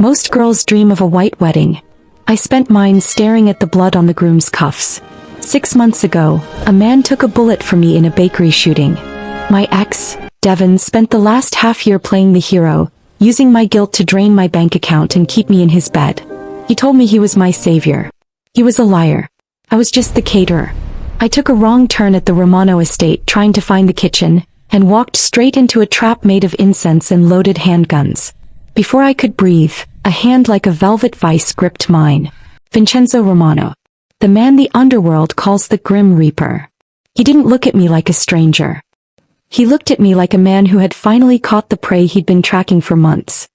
Most girls dream of a white wedding. I spent mine staring at the blood on the groom's cuffs. 6 months ago, a man took a bullet for me in a bakery shooting. My ex, Devon, spent the last half-year playing the hero, using my guilt to drain my bank account and keep me in his bed. He told me he was my savior. He was a liar. I was just the caterer. I took a wrong turn at the Romano estate trying to find the kitchen, and walked straight into a trap made of incense and loaded handguns. Before I could breathe, a hand like a velvet vice gripped mine. Vincenzo Romano. The man the underworld calls the Grim Reaper. He didn't look at me like a stranger. He looked at me like a man who had finally caught the prey he'd been tracking for months.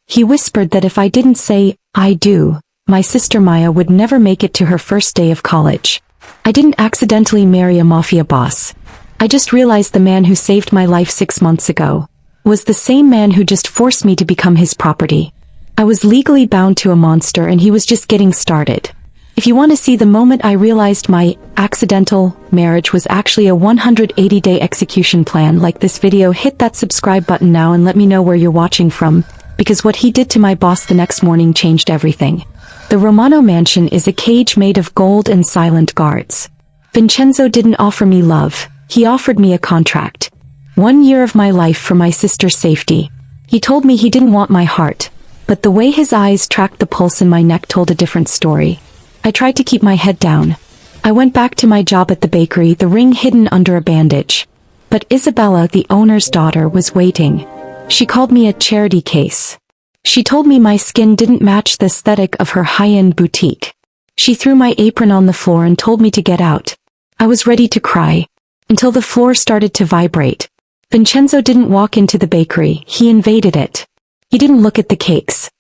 He whispered that if I didn't say, "I do," my sister Maya would never make it to her first day of college. I didn't accidentally marry a mafia boss. I just realized the man who saved my life 6 months ago was the same man who just forced me to become his property. I was legally bound to a monster and he was just getting started. If you want to see the moment I realized my accidental marriage was actually a 180-day execution plan like this video, hit that subscribe button now and let me know where you're watching from, because what he did to my boss the next morning changed everything. The Romano mansion is a cage made of gold and silent guards. Vincenzo didn't offer me love, he offered me a contract. 1 year of my life for my sister's safety. He told me he didn't want my heart, but the way his eyes tracked the pulse in my neck told a different story. I tried to keep my head down. I went back to my job at the bakery, the ring hidden under a bandage. But Isabella, the owner's daughter, was waiting. She called me a charity case. She told me my skin didn't match the aesthetic of her high-end boutique. She threw my apron on the floor and told me to get out. I was ready to cry, until the floor started to vibrate. Vincenzo didn't walk into the bakery, he invaded it. He didn't look at the cakes.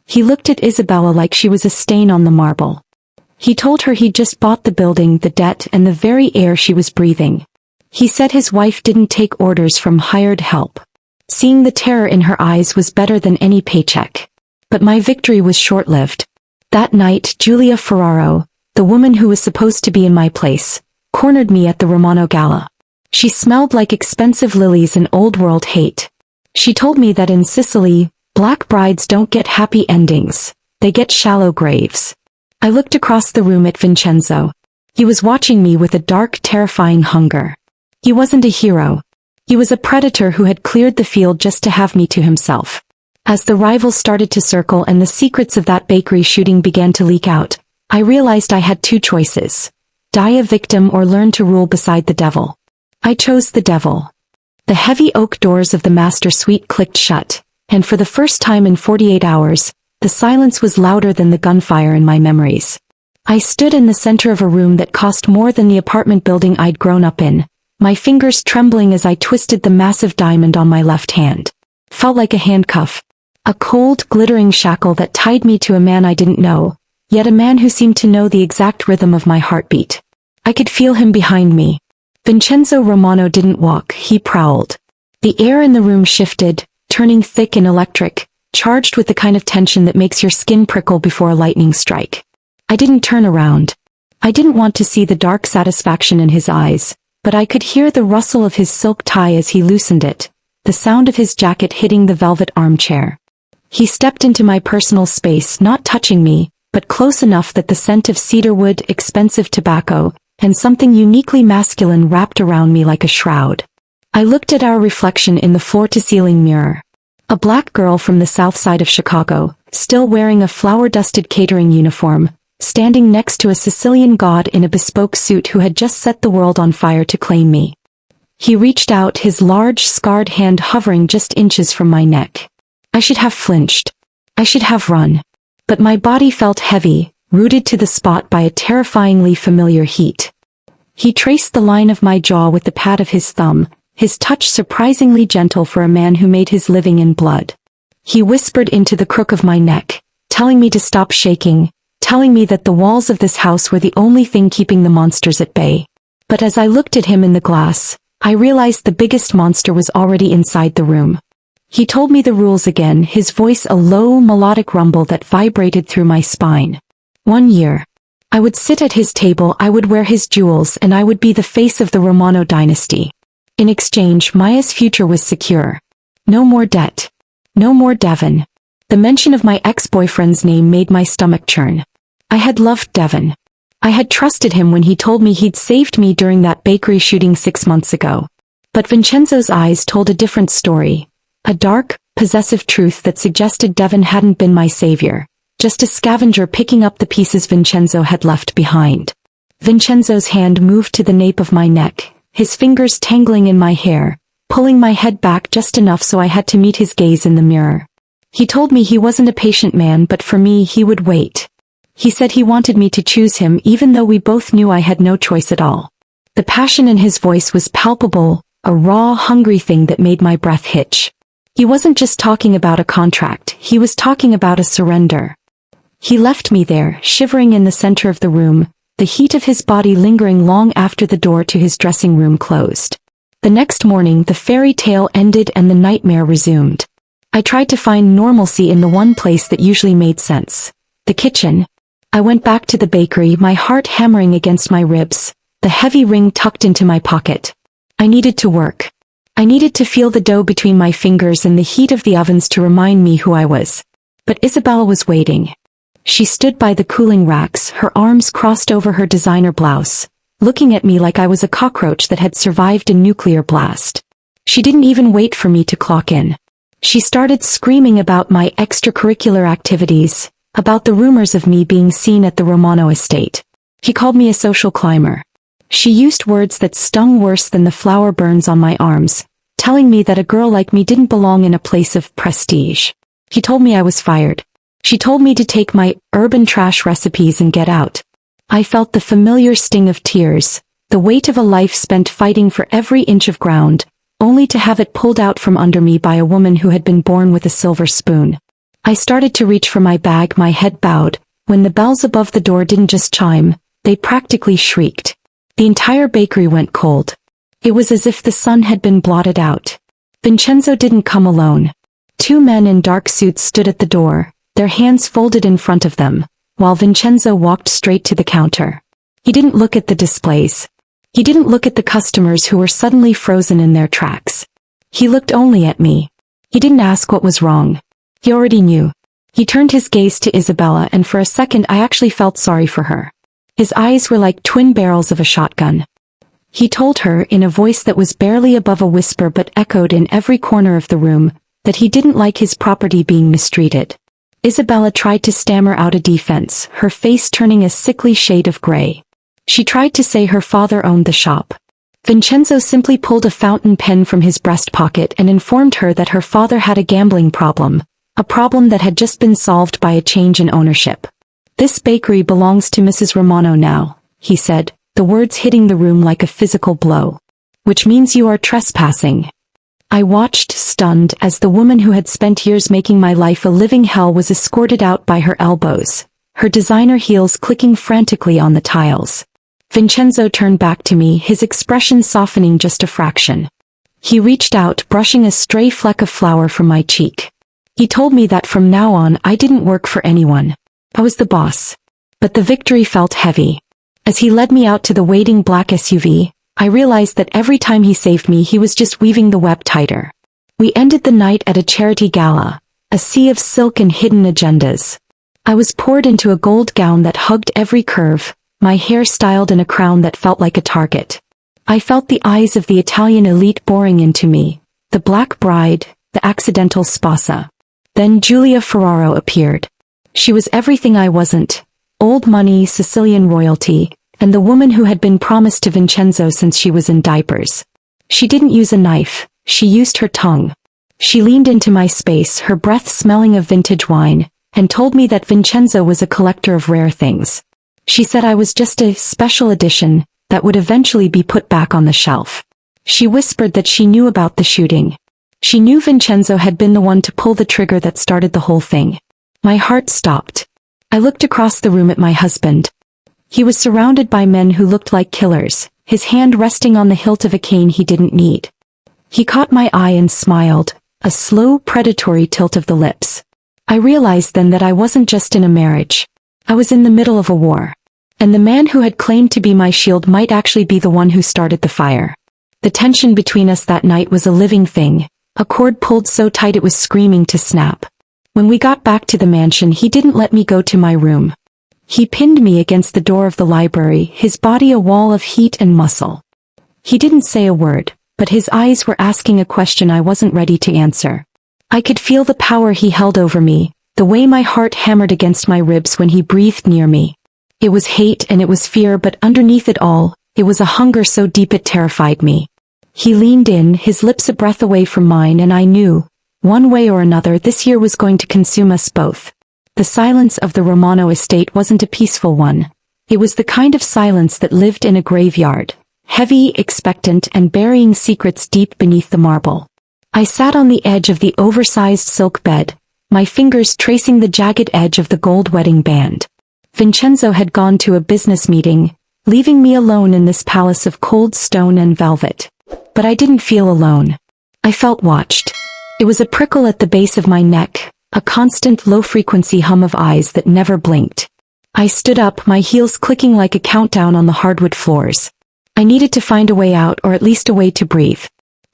He looked at Isabella like she was a stain on the marble. He told her he'd just bought the building, the debt, and the very air she was breathing. He said his wife didn't take orders from hired help. Seeing the terror in her eyes was better than any paycheck. But my victory was short-lived. That night, Julia Ferraro, the woman who was supposed to be in my place, cornered me at the Romano gala. She smelled like expensive lilies and old-world hate. She told me that in Sicily, black brides don't get happy endings, they get shallow graves. I looked across the room at Vincenzo. He was watching me with a dark, terrifying hunger. He wasn't a hero. He was a predator who had cleared the field just to have me to himself. As the rivals started to circle and the secrets of that bakery shooting began to leak out, I realized I had 2 choices. Die a victim or learn to rule beside the devil. I chose the devil. The heavy oak doors of the master suite clicked shut, and for the first time in 48 hours, the silence was louder than the gunfire in my memories. I stood in the center of a room that cost more than the apartment building I'd grown up in, my fingers trembling as I twisted the massive diamond on my left hand. Felt like a handcuff. A cold, glittering shackle that tied me to a man I didn't know, yet a man who seemed to know the exact rhythm of my heartbeat. I could feel him behind me. Vincenzo Romano didn't walk, he prowled. The air in the room shifted, turning thick and electric, charged with the kind of tension that makes your skin prickle before a lightning strike. I didn't turn around. I didn't want to see the dark satisfaction in his eyes, but I could hear the rustle of his silk tie as he loosened it, the sound of his jacket hitting the velvet armchair. He stepped into my personal space, not touching me, but close enough that the scent of cedarwood, expensive tobacco, and something uniquely masculine wrapped around me like a shroud. I looked at our reflection in the floor-to-ceiling mirror. A black girl from the south side of Chicago, still wearing a flour-dusted catering uniform, standing next to a Sicilian god in a bespoke suit who had just set the world on fire to claim me. He reached out, his large, scarred hand hovering just inches from my neck. I should have flinched. I should have run. But my body felt heavy, rooted to the spot by a terrifyingly familiar heat. He traced the line of my jaw with the pad of his thumb, his touch surprisingly gentle for a man who made his living in blood. He whispered into the crook of my neck, telling me to stop shaking, telling me that the walls of this house were the only thing keeping the monsters at bay. But as I looked at him in the glass, I realized the biggest monster was already inside the room. He told me the rules again, his voice a low, melodic rumble that vibrated through my spine. 1 year. I would sit at his table, I would wear his jewels, and I would be the face of the Romano dynasty. In exchange, Maya's future was secure. No more debt. No more Devon. The mention of my ex-boyfriend's name made my stomach churn. I had loved Devon. I had trusted him when he told me he'd saved me during that bakery shooting 6 months ago. But Vincenzo's eyes told a different story. A dark, possessive truth that suggested Devon hadn't been my savior, just a scavenger picking up the pieces Vincenzo had left behind. Vincenzo's hand moved to the nape of my neck, his fingers tangling in my hair, pulling my head back just enough so I had to meet his gaze in the mirror. He told me he wasn't a patient man, but for me he would wait. He said he wanted me to choose him even though we both knew I had no choice at all. The passion in his voice was palpable, a raw, hungry thing that made my breath hitch. He wasn't just talking about a contract, he was talking about a surrender. He left me there, shivering in the center of the room, the heat of his body lingering long after the door to his dressing room closed. The next morning the fairy tale ended and the nightmare resumed. I tried to find normalcy in the one place that usually made sense. The kitchen. I went back to the bakery, my heart hammering against my ribs, the heavy ring tucked into my pocket. I needed to work. I needed to feel the dough between my fingers and the heat of the ovens to remind me who I was. But Isabella was waiting. She stood by the cooling racks, her arms crossed over her designer blouse, looking at me like I was a cockroach that had survived a nuclear blast. She didn't even wait for me to clock in. She started screaming about my extracurricular activities, about the rumors of me being seen at the Romano estate. She called me a social climber. She used words that stung worse than the flower burns on my arms, telling me that a girl like me didn't belong in a place of prestige. She told me I was fired. She told me to take my urban trash recipes and get out. I felt the familiar sting of tears, the weight of a life spent fighting for every inch of ground, only to have it pulled out from under me by a woman who had been born with a silver spoon. I started to reach for my bag, my head bowed, when the bells above the door didn't just chime, they practically shrieked. The entire bakery went cold. It was as if the sun had been blotted out. Vincenzo didn't come alone. 2 men in dark suits stood at the door, their hands folded in front of them, while Vincenzo walked straight to the counter. He didn't look at the displays. He didn't look at the customers who were suddenly frozen in their tracks. He looked only at me. He didn't ask what was wrong. He already knew. He turned his gaze to Isabella, and for a second I actually felt sorry for her. His eyes were like twin barrels of a shotgun. He told her, in a voice that was barely above a whisper but echoed in every corner of the room, that he didn't like his property being mistreated. Isabella tried to stammer out a defense, her face turning a sickly shade of gray. She tried to say her father owned the shop. Vincenzo simply pulled a fountain pen from his breast pocket and informed her that her father had a gambling problem, a problem that had just been solved by a change in ownership. "This bakery belongs to Mrs. Romano now," he said, the words hitting the room like a physical blow. "Which means you are trespassing." I watched, stunned, as the woman who had spent years making my life a living hell was escorted out by her elbows, her designer heels clicking frantically on the tiles. Vincenzo turned back to me, his expression softening just a fraction. He reached out, brushing a stray fleck of flour from my cheek. He told me that from now on I didn't work for anyone. I was the boss. But the victory felt heavy. As he led me out to the waiting black SUV, I realized that every time he saved me he was just weaving the web tighter. We ended the night at a charity gala, a sea of silk and hidden agendas. I was poured into a gold gown that hugged every curve, my hair styled in a crown that felt like a target. I felt the eyes of the Italian elite boring into me, the black bride, the accidental sposa. Then Giulia Ferraro appeared. She was everything I wasn't: old money, Sicilian royalty, and the woman who had been promised to Vincenzo since she was in diapers. She didn't use a knife, she used her tongue. She leaned into my space, her breath smelling of vintage wine, and told me that Vincenzo was a collector of rare things. She said I was just a special edition that would eventually be put back on the shelf. She whispered that she knew about the shooting. She knew Vincenzo had been the one to pull the trigger that started the whole thing. My heart stopped. I looked across the room at my husband. He was surrounded by men who looked like killers, his hand resting on the hilt of a cane he didn't need. He caught my eye and smiled, a slow, predatory tilt of the lips. I realized then that I wasn't just in a marriage. I was in the middle of a war. And the man who had claimed to be my shield might actually be the one who started the fire. The tension between us that night was a living thing, a cord pulled so tight it was screaming to snap. When we got back to the mansion, he didn't let me go to my room. He pinned me against the door of the library, his body a wall of heat and muscle. He didn't say a word, but his eyes were asking a question I wasn't ready to answer. I could feel the power he held over me, the way my heart hammered against my ribs when he breathed near me. It was hate and it was fear, but underneath it all, it was a hunger so deep it terrified me. He leaned in, his lips a breath away from mine, and I knew, one way or another, this year was going to consume us both. The silence of the Romano estate wasn't a peaceful one. It was the kind of silence that lived in a graveyard, heavy, expectant, and burying secrets deep beneath the marble. I sat on the edge of the oversized silk bed, my fingers tracing the jagged edge of the gold wedding band. Vincenzo had gone to a business meeting, leaving me alone in this palace of cold stone and velvet. But I didn't feel alone. I felt watched. It was a prickle at the base of my neck, a constant low-frequency hum of eyes that never blinked. I stood up, my heels clicking like a countdown on the hardwood floors. I needed to find a way out, or at least a way to breathe.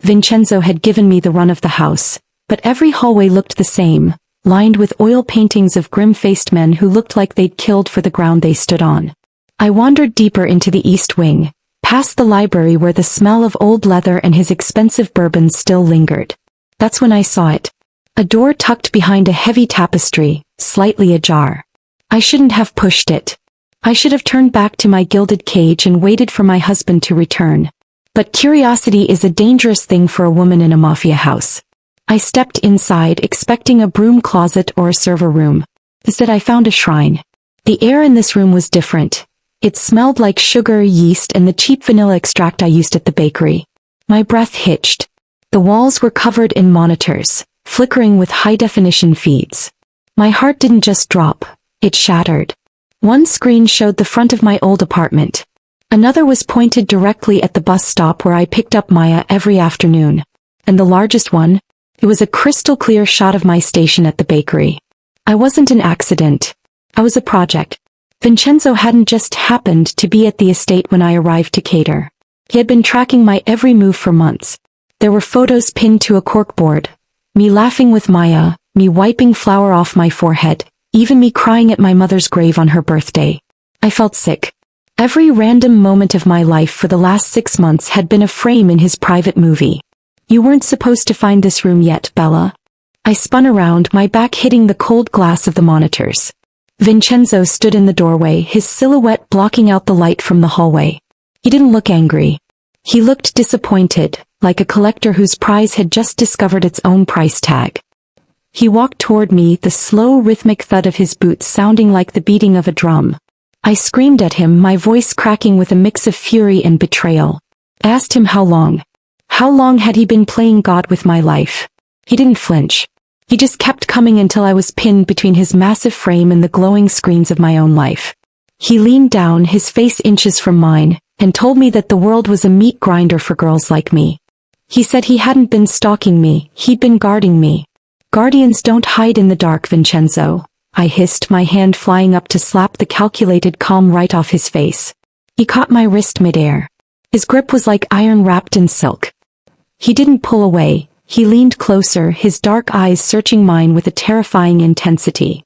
Vincenzo had given me the run of the house, but every hallway looked the same, lined with oil paintings of grim-faced men who looked like they'd killed for the ground they stood on. I wandered deeper into the east wing, past the library where the smell of old leather and his expensive bourbons still lingered. That's when I saw it. A door tucked behind a heavy tapestry, slightly ajar. I shouldn't have pushed it. I should have turned back to my gilded cage and waited for my husband to return. But curiosity is a dangerous thing for a woman in a mafia house. I stepped inside, expecting a broom closet or a server room. Instead, I found a shrine. The air in this room was different. It smelled like sugar, yeast, and the cheap vanilla extract I used at the bakery. My breath hitched. The walls were covered in monitors, flickering with high-definition feeds. My heart didn't just drop, it shattered. One screen showed the front of my old apartment. Another was pointed directly at the bus stop where I picked up Maya every afternoon. And the largest one? It was a crystal-clear shot of my station at the bakery. I wasn't an accident. I was a project. Vincenzo hadn't just happened to be at the estate when I arrived to cater. He had been tracking my every move for months. There were photos pinned to a corkboard. Me laughing with Maya, me wiping flour off my forehead, even me crying at my mother's grave on her birthday. I felt sick. Every random moment of my life for the last 6 months had been a frame in his private movie. You weren't supposed to find this room yet, Bella. I spun around, my back hitting the cold glass of the monitors. Vincenzo stood in the doorway, his silhouette blocking out the light from the hallway. He didn't look angry. He looked disappointed, like a collector whose prize had just discovered its own price tag. He walked toward me, the slow rhythmic thud of his boots sounding like the beating of a drum. I screamed at him, my voice cracking with a mix of fury and betrayal. I asked him how long. How long had he been playing God with my life? He didn't flinch. He just kept coming until I was pinned between his massive frame and the glowing screens of my own life. He leaned down, his face inches from mine, and told me that the world was a meat grinder for girls like me. He said he hadn't been stalking me, he'd been guarding me. Guardians don't hide in the dark, Vincenzo, I hissed, my hand flying up to slap the calculated calm right off his face. He caught my wrist midair. His grip was like iron wrapped in silk. He didn't pull away. He leaned closer, his dark eyes searching mine with a terrifying intensity.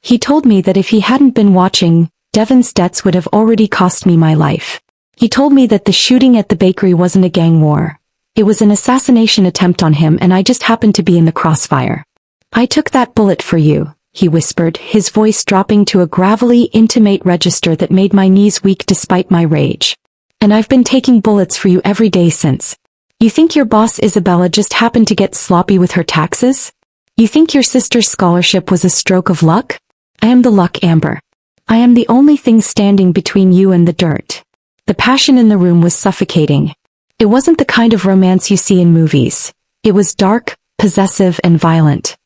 He told me that if he hadn't been watching, Devon's debts would have already cost me my life. He told me that the shooting at the bakery wasn't a gang war. It was an assassination attempt on him, and I just happened to be in the crossfire. I took that bullet for you, he whispered, his voice dropping to a gravelly, intimate register that made my knees weak despite my rage. And I've been taking bullets for you every day since. You think your boss Isabella just happened to get sloppy with her taxes? You think your sister's scholarship was a stroke of luck? I am the luck, Amber. I am the only thing standing between you and the dirt. The passion in the room was suffocating. It wasn't the kind of romance you see in movies. It was dark, possessive, and violent.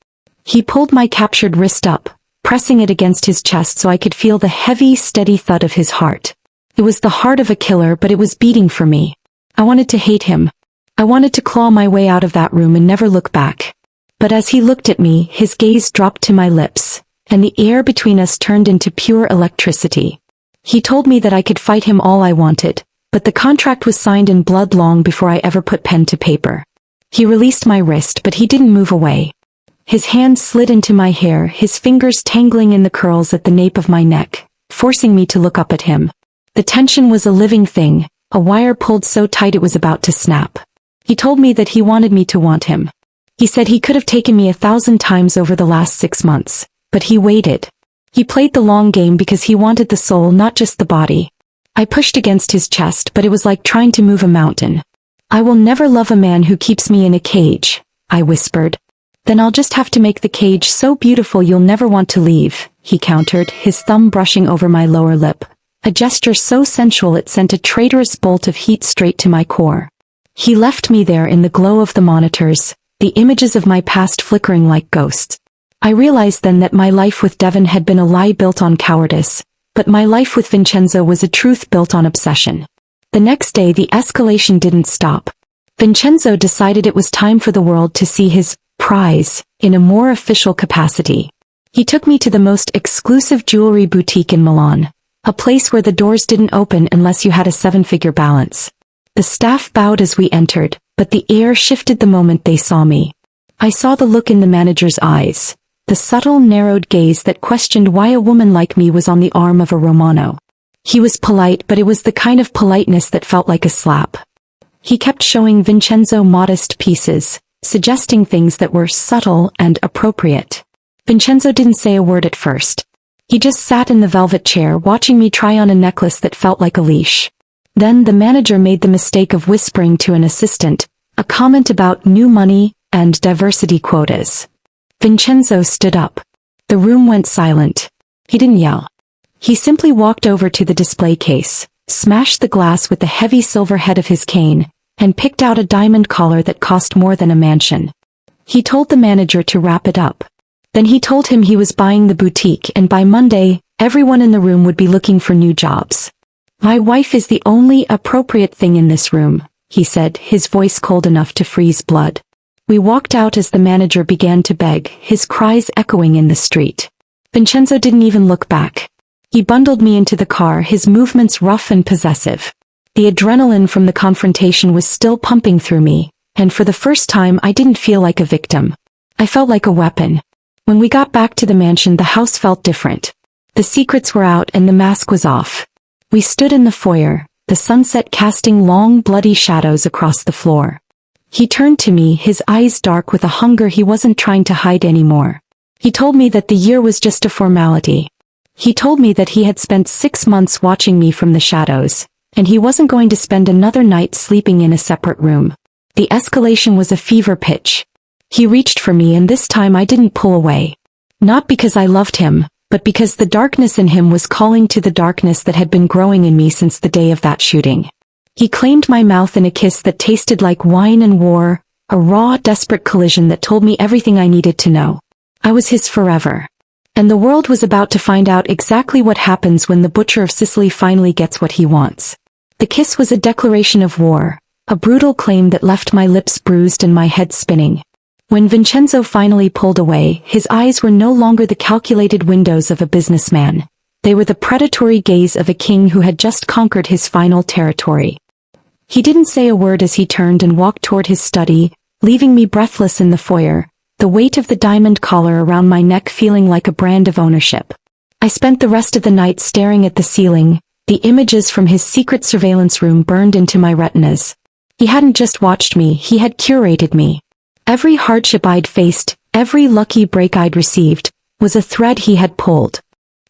He pulled my captured wrist up, pressing it against his chest so I could feel the heavy, steady thud of his heart. It was the heart of a killer, but it was beating for me. I wanted to hate him. I wanted to claw my way out of that room and never look back. But as he looked at me, his gaze dropped to my lips, and the air between us turned into pure electricity. He told me that I could fight him all I wanted, but the contract was signed in blood long before I ever put pen to paper. He released my wrist, but he didn't move away. His hand slid into my hair, his fingers tangling in the curls at the nape of my neck, forcing me to look up at him. The tension was a living thing, a wire pulled so tight it was about to snap. He told me that he wanted me to want him. He said he could have taken me 1,000 times over the last 6 months, but he waited. He played the long game because he wanted the soul, not just the body. I pushed against his chest, but it was like trying to move a mountain. I will never love a man who keeps me in a cage, I whispered. Then I'll just have to make the cage so beautiful you'll never want to leave, he countered, his thumb brushing over my lower lip. A gesture so sensual it sent a traitorous bolt of heat straight to my core. He left me there in the glow of the monitors, the images of my past flickering like ghosts. I realized then that my life with Devon had been a lie built on cowardice, but my life with Vincenzo was a truth built on obsession. The next day the escalation didn't stop. Vincenzo decided it was time for the world to see his prize in a more official capacity. He took me to the most exclusive jewelry boutique in Milan, a place where the doors didn't open unless you had a 7-figure balance. The staff bowed as we entered, but the air shifted the moment they saw me. I saw the look in the manager's eyes, the subtle, narrowed gaze that questioned why a woman like me was on the arm of a Romano. He was polite, but it was the kind of politeness that felt like a slap. He kept showing Vincenzo modest pieces, suggesting things that were subtle and appropriate. Vincenzo didn't say a word at first. He just sat in the velvet chair watching me try on a necklace that felt like a leash. Then the manager made the mistake of whispering to an assistant, a comment about new money and diversity quotas. Vincenzo stood up. The room went silent. He didn't yell. He simply walked over to the display case, smashed the glass with the heavy silver head of his cane, and picked out a diamond collar that cost more than a mansion. He told the manager to wrap it up. Then he told him he was buying the boutique, and by Monday, everyone in the room would be looking for new jobs. My wife is the only appropriate thing in this room, he said, his voice cold enough to freeze blood. We walked out as the manager began to beg, his cries echoing in the street. Vincenzo didn't even look back. He bundled me into the car, his movements rough and possessive. The adrenaline from the confrontation was still pumping through me, and for the first time I didn't feel like a victim. I felt like a weapon. When we got back to the mansion, the house felt different. The secrets were out and the mask was off. We stood in the foyer, the sunset casting long bloody shadows across the floor. He turned to me, his eyes dark with a hunger he wasn't trying to hide anymore. He told me that the year was just a formality. He told me that he had spent 6 months watching me from the shadows, and he wasn't going to spend another night sleeping in a separate room. The escalation was a fever pitch. He reached for me, and this time I didn't pull away. Not because I loved him, but because the darkness in him was calling to the darkness that had been growing in me since the day of that shooting. He claimed my mouth in a kiss that tasted like wine and war, a raw, desperate collision that told me everything I needed to know. I was his forever. And the world was about to find out exactly what happens when the butcher of Sicily finally gets what he wants. The kiss was a declaration of war, a brutal claim that left my lips bruised and my head spinning. When Vincenzo finally pulled away, his eyes were no longer the calculated windows of a businessman. They were the predatory gaze of a king who had just conquered his final territory. He didn't say a word as he turned and walked toward his study, leaving me breathless in the foyer, the weight of the diamond collar around my neck feeling like a brand of ownership. I spent the rest of the night staring at the ceiling, the images from his secret surveillance room burned into my retinas. He hadn't just watched me, he had curated me. Every hardship I'd faced, every lucky break I'd received, was a thread he had pulled.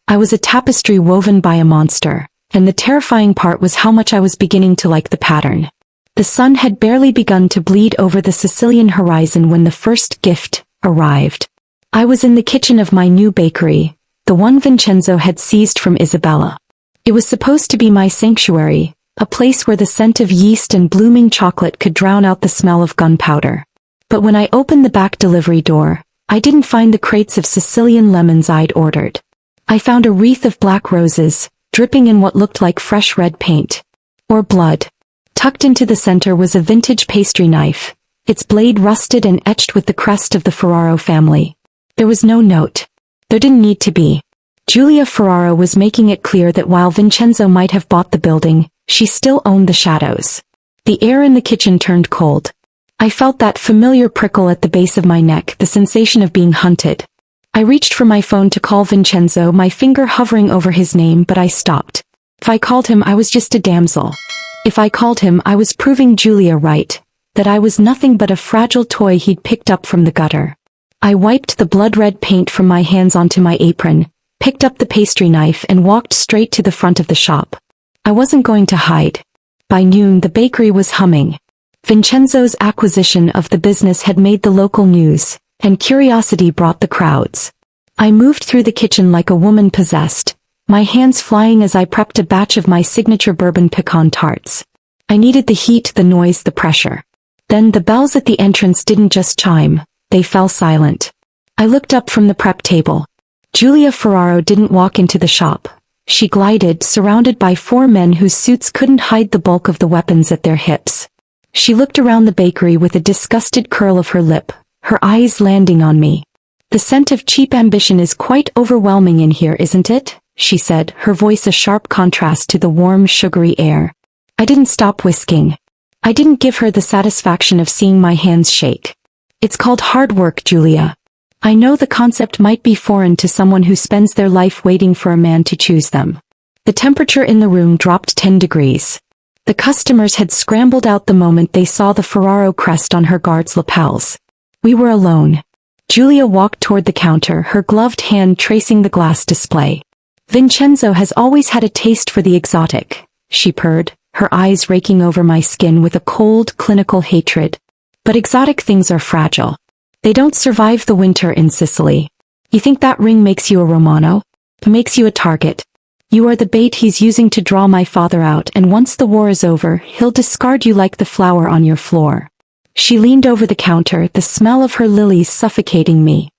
I was a tapestry woven by a monster, and the terrifying part was how much I was beginning to like the pattern. The sun had barely begun to bleed over the Sicilian horizon when the first gift arrived. I was in the kitchen of my new bakery, the one Vincenzo had seized from Isabella. It was supposed to be my sanctuary, a place where the scent of yeast and blooming chocolate could drown out the smell of gunpowder. But when I opened the back delivery door, I didn't find the crates of Sicilian lemons I'd ordered. I found a wreath of black roses, dripping in what looked like fresh red paint. Or blood. Tucked into the center was a vintage pastry knife, its blade rusted and etched with the crest of the Ferraro family. There was no note. There didn't need to be. Giulia Ferraro was making it clear that while Vincenzo might have bought the building, she still owned the shadows. The air in the kitchen turned cold. I felt that familiar prickle at the base of my neck, the sensation of being hunted. I reached for my phone to call Vincenzo, my finger hovering over his name, but I stopped. If I called him, I was just a damsel. If I called him, I was proving Julia right, that I was nothing but a fragile toy he'd picked up from the gutter. I wiped the blood-red paint from my hands onto my apron, picked up the pastry knife and walked straight to the front of the shop. I wasn't going to hide. By noon the bakery was humming. Vincenzo's acquisition of the business had made the local news, and curiosity brought the crowds. I moved through the kitchen like a woman possessed, my hands flying as I prepped a batch of my signature bourbon pecan tarts. I needed the heat, the noise, the pressure. Then the bells at the entrance didn't just chime, they fell silent. I looked up from the prep table. Julia Ferraro didn't walk into the shop. She glided, surrounded by 4 men whose suits couldn't hide the bulk of the weapons at their hips. She looked around the bakery with a disgusted curl of her lip, her eyes landing on me. "The scent of cheap ambition is quite overwhelming in here, isn't it?" she said, her voice a sharp contrast to the warm, sugary air. I didn't stop whisking. I didn't give her the satisfaction of seeing my hands shake. "It's called hard work, Julia. I know the concept might be foreign to someone who spends their life waiting for a man to choose them." The temperature in the room dropped 10 degrees. The customers had scrambled out the moment they saw the Ferraro crest on her guard's lapels. We were alone. Julia walked toward the counter, her gloved hand tracing the glass display. "Vincenzo has always had a taste for the exotic," she purred, her eyes raking over my skin with a cold, clinical hatred. "But exotic things are fragile. They don't survive the winter in Sicily. You think that ring makes you a Romano? It makes you a target. You are the bait he's using to draw my father out, and once the war is over, he'll discard you like the flour on your floor." She leaned over the counter, the smell of her lilies suffocating me.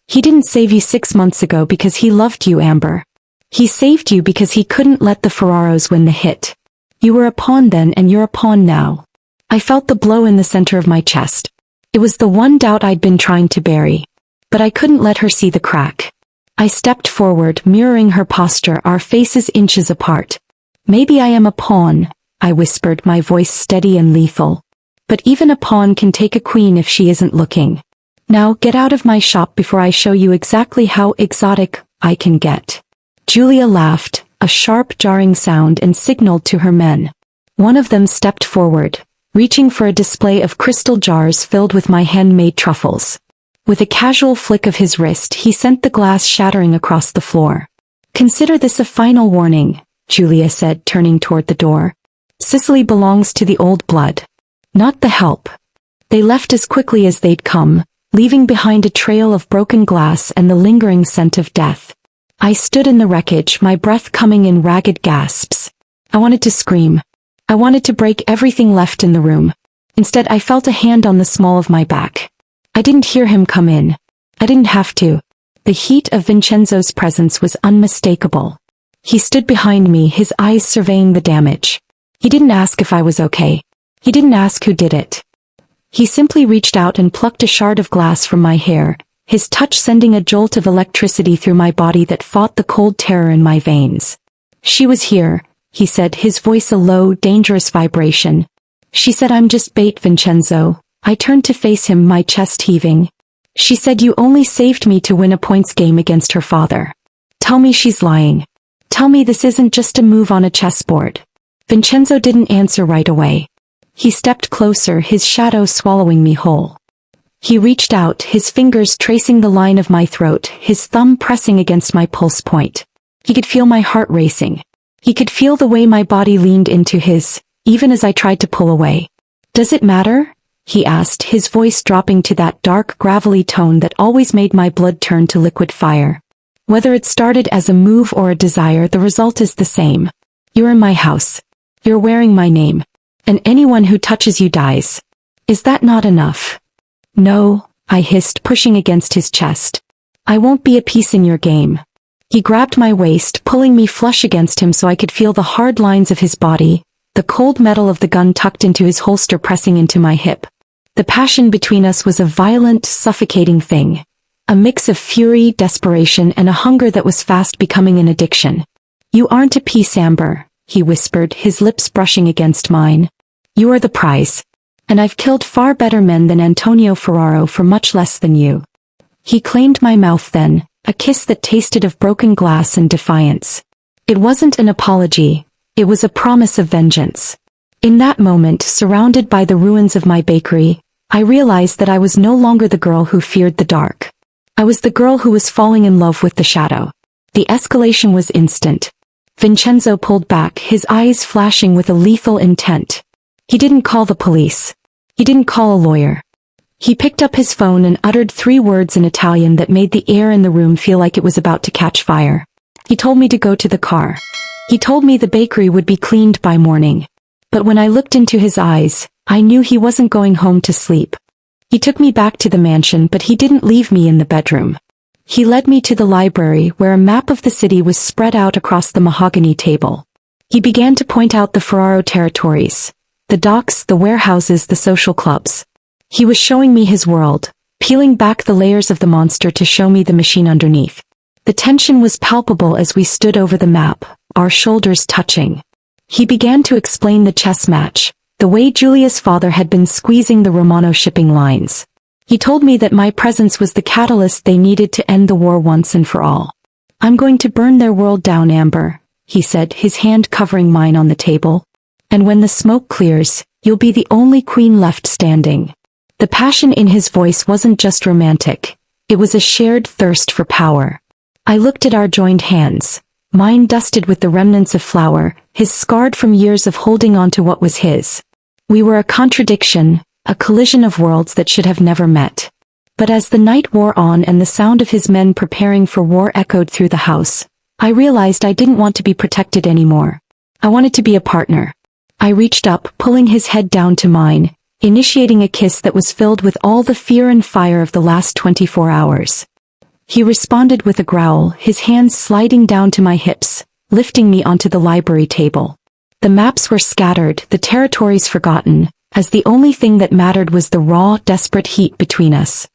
"He didn't save you 6 months ago because he loved you, Amber. He saved you because he couldn't let the Ferraros win the hit. You were a pawn then and you're a pawn now." I felt the blow in the center of my chest. It was the one doubt I'd been trying to bury. But I couldn't let her see the crack. I stepped forward, mirroring her posture, our faces inches apart. "Maybe I am a pawn," I whispered, my voice steady and lethal. "But even a pawn can take a queen if she isn't looking. Now get out of my shop before I show you exactly how exotic I can get." Julia laughed, a sharp, jarring sound, and signaled to her men. One of them stepped forward, reaching for a display of crystal jars filled with my handmade truffles. With a casual flick of his wrist, he sent the glass shattering across the floor. "Consider this a final warning," Julia said, turning toward the door. "Sicily belongs to the old blood, not the help." They left as quickly as they'd come, leaving behind a trail of broken glass and the lingering scent of death. I stood in the wreckage, my breath coming in ragged gasps. I wanted to scream. I wanted to break everything left in the room. Instead, I felt a hand on the small of my back. I didn't hear him come in. I didn't have to. The heat of Vincenzo's presence was unmistakable. He stood behind me, his eyes surveying the damage. He didn't ask if I was okay. He didn't ask who did it. He simply reached out and plucked a shard of glass from my hair, his touch sending a jolt of electricity through my body that fought the cold terror in my veins. "She was here," he said, his voice a low, dangerous vibration. "She said I'm just bait, Vincenzo." I turned to face him, my chest heaving. "She said you only saved me to win a points game against her father. Tell me she's lying. Tell me this isn't just a move on a chessboard." Vincenzo didn't answer right away. He stepped closer, his shadow swallowing me whole. He reached out, his fingers tracing the line of my throat, his thumb pressing against my pulse point. He could feel my heart racing. He could feel the way my body leaned into his, even as I tried to pull away. "Does it matter?" he asked, his voice dropping to that dark, gravelly tone that always made my blood turn to liquid fire. "Whether it started as a move or a desire, the result is the same. You're in my house. You're wearing my name. And anyone who touches you dies. Is that not enough?" "No," I hissed, pushing against his chest. "I won't be a piece in your game." He grabbed my waist, pulling me flush against him so I could feel the hard lines of his body, the cold metal of the gun tucked into his holster pressing into my hip. The passion between us was a violent, suffocating thing. A mix of fury, desperation, and a hunger that was fast becoming an addiction. "You aren't a piece, Amber," he whispered, his lips brushing against mine. "You are the prize. And I've killed far better men than Antonio Ferraro for much less than you. He claimed my mouth then, a kiss that tasted of broken glass and defiance. It wasn't an apology, it was a promise of vengeance. In that moment, surrounded by the ruins of my bakery, I realized that I was no longer the girl who feared the dark. I was the girl who was falling in love with the shadow. The escalation was instant. Vincenzo pulled back, his eyes flashing with a lethal intent. He didn't call the police. He didn't call a lawyer. He picked up his phone and uttered 3 words in Italian that made the air in the room feel like it was about to catch fire. He told me to go to the car. He told me the bakery would be cleaned by morning. But when I looked into his eyes, I knew he wasn't going home to sleep. He took me back to the mansion, but he didn't leave me in the bedroom. He led me to the library where a map of the city was spread out across the mahogany table. He began to point out the Ferraro territories, the docks, the warehouses, the social clubs. He was showing me his world, peeling back the layers of the monster to show me the machine underneath. The tension was palpable as we stood over the map, our shoulders touching. He began to explain the chess match, the way Giulia's father had been squeezing the Romano shipping lines. He told me that my presence was the catalyst they needed to end the war once and for all. I'm going to burn their world down, Amber, he said, his hand covering mine on the table. And when the smoke clears, you'll be the only queen left standing. The passion in his voice wasn't just romantic. It was a shared thirst for power. I looked at our joined hands, mine dusted with the remnants of flour, his scarred from years of holding on to what was his. We were a contradiction, a collision of worlds that should have never met. But as the night wore on and the sound of his men preparing for war echoed through the house, I realized I didn't want to be protected anymore. I wanted to be a partner. I reached up, pulling his head down to mine, initiating a kiss that was filled with all the fear and fire of the last 24 hours. He responded with a growl, his hands sliding down to my hips, lifting me onto the library table. The maps were scattered, the territories forgotten, as the only thing that mattered was the raw, desperate heat between us.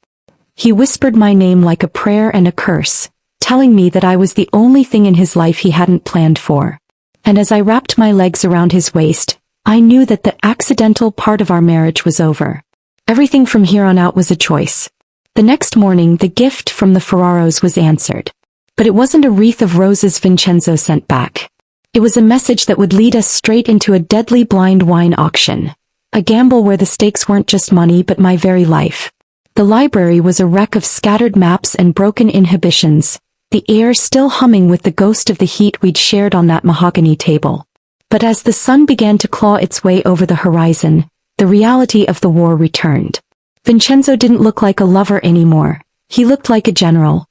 He whispered my name like a prayer and a curse, telling me that I was the only thing in his life he hadn't planned for. And as I wrapped my legs around his waist, I knew that the accidental part of our marriage was over. Everything from here on out was a choice. The next morning, the gift from the Ferraros was answered. But it wasn't a wreath of roses Vincenzo sent back. It was a message that would lead us straight into a deadly blind wine auction. A gamble where the stakes weren't just money but my very life. The library was a wreck of scattered maps and broken inhibitions, the air still humming with the ghost of the heat we'd shared on that mahogany table. But as the sun began to claw its way over the horizon, the reality of the war returned. Vincenzo didn't look like a lover anymore. He looked like a general.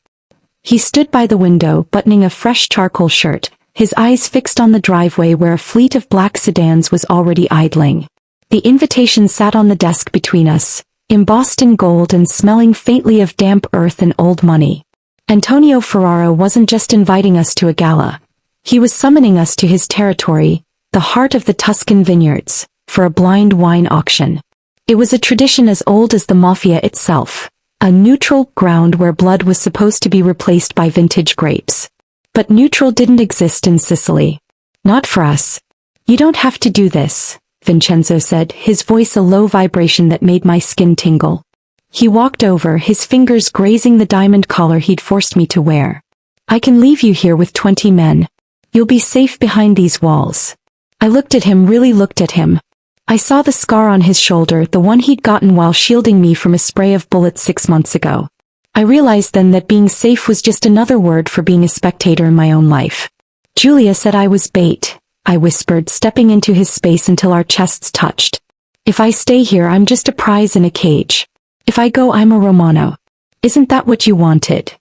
He stood by the window, buttoning a fresh charcoal shirt, his eyes fixed on the driveway where a fleet of black sedans was already idling. The invitation sat on the desk between us, embossed in gold and smelling faintly of damp earth and old money. Antonio Ferraro wasn't just inviting us to a gala. He was summoning us to his territory, the heart of the Tuscan vineyards, for a blind wine auction. It was a tradition as old as the Mafia itself, a neutral ground where blood was supposed to be replaced by vintage grapes. But neutral didn't exist in Sicily. Not for us. You don't have to do this, Vincenzo said, his voice a low vibration that made my skin tingle. He walked over, his fingers grazing the diamond collar he'd forced me to wear. I can leave you here with 20 men. You'll be safe behind these walls. I looked at him, really looked at him. I saw the scar on his shoulder, the one he'd gotten while shielding me from a spray of bullets 6 months ago. I realized then that being safe was just another word for being a spectator in my own life. Giulia said I was bait, I whispered, stepping into his space until our chests touched. If I stay here, I'm just a prize in a cage. If I go, I'm a Romano. Isn't that what you wanted?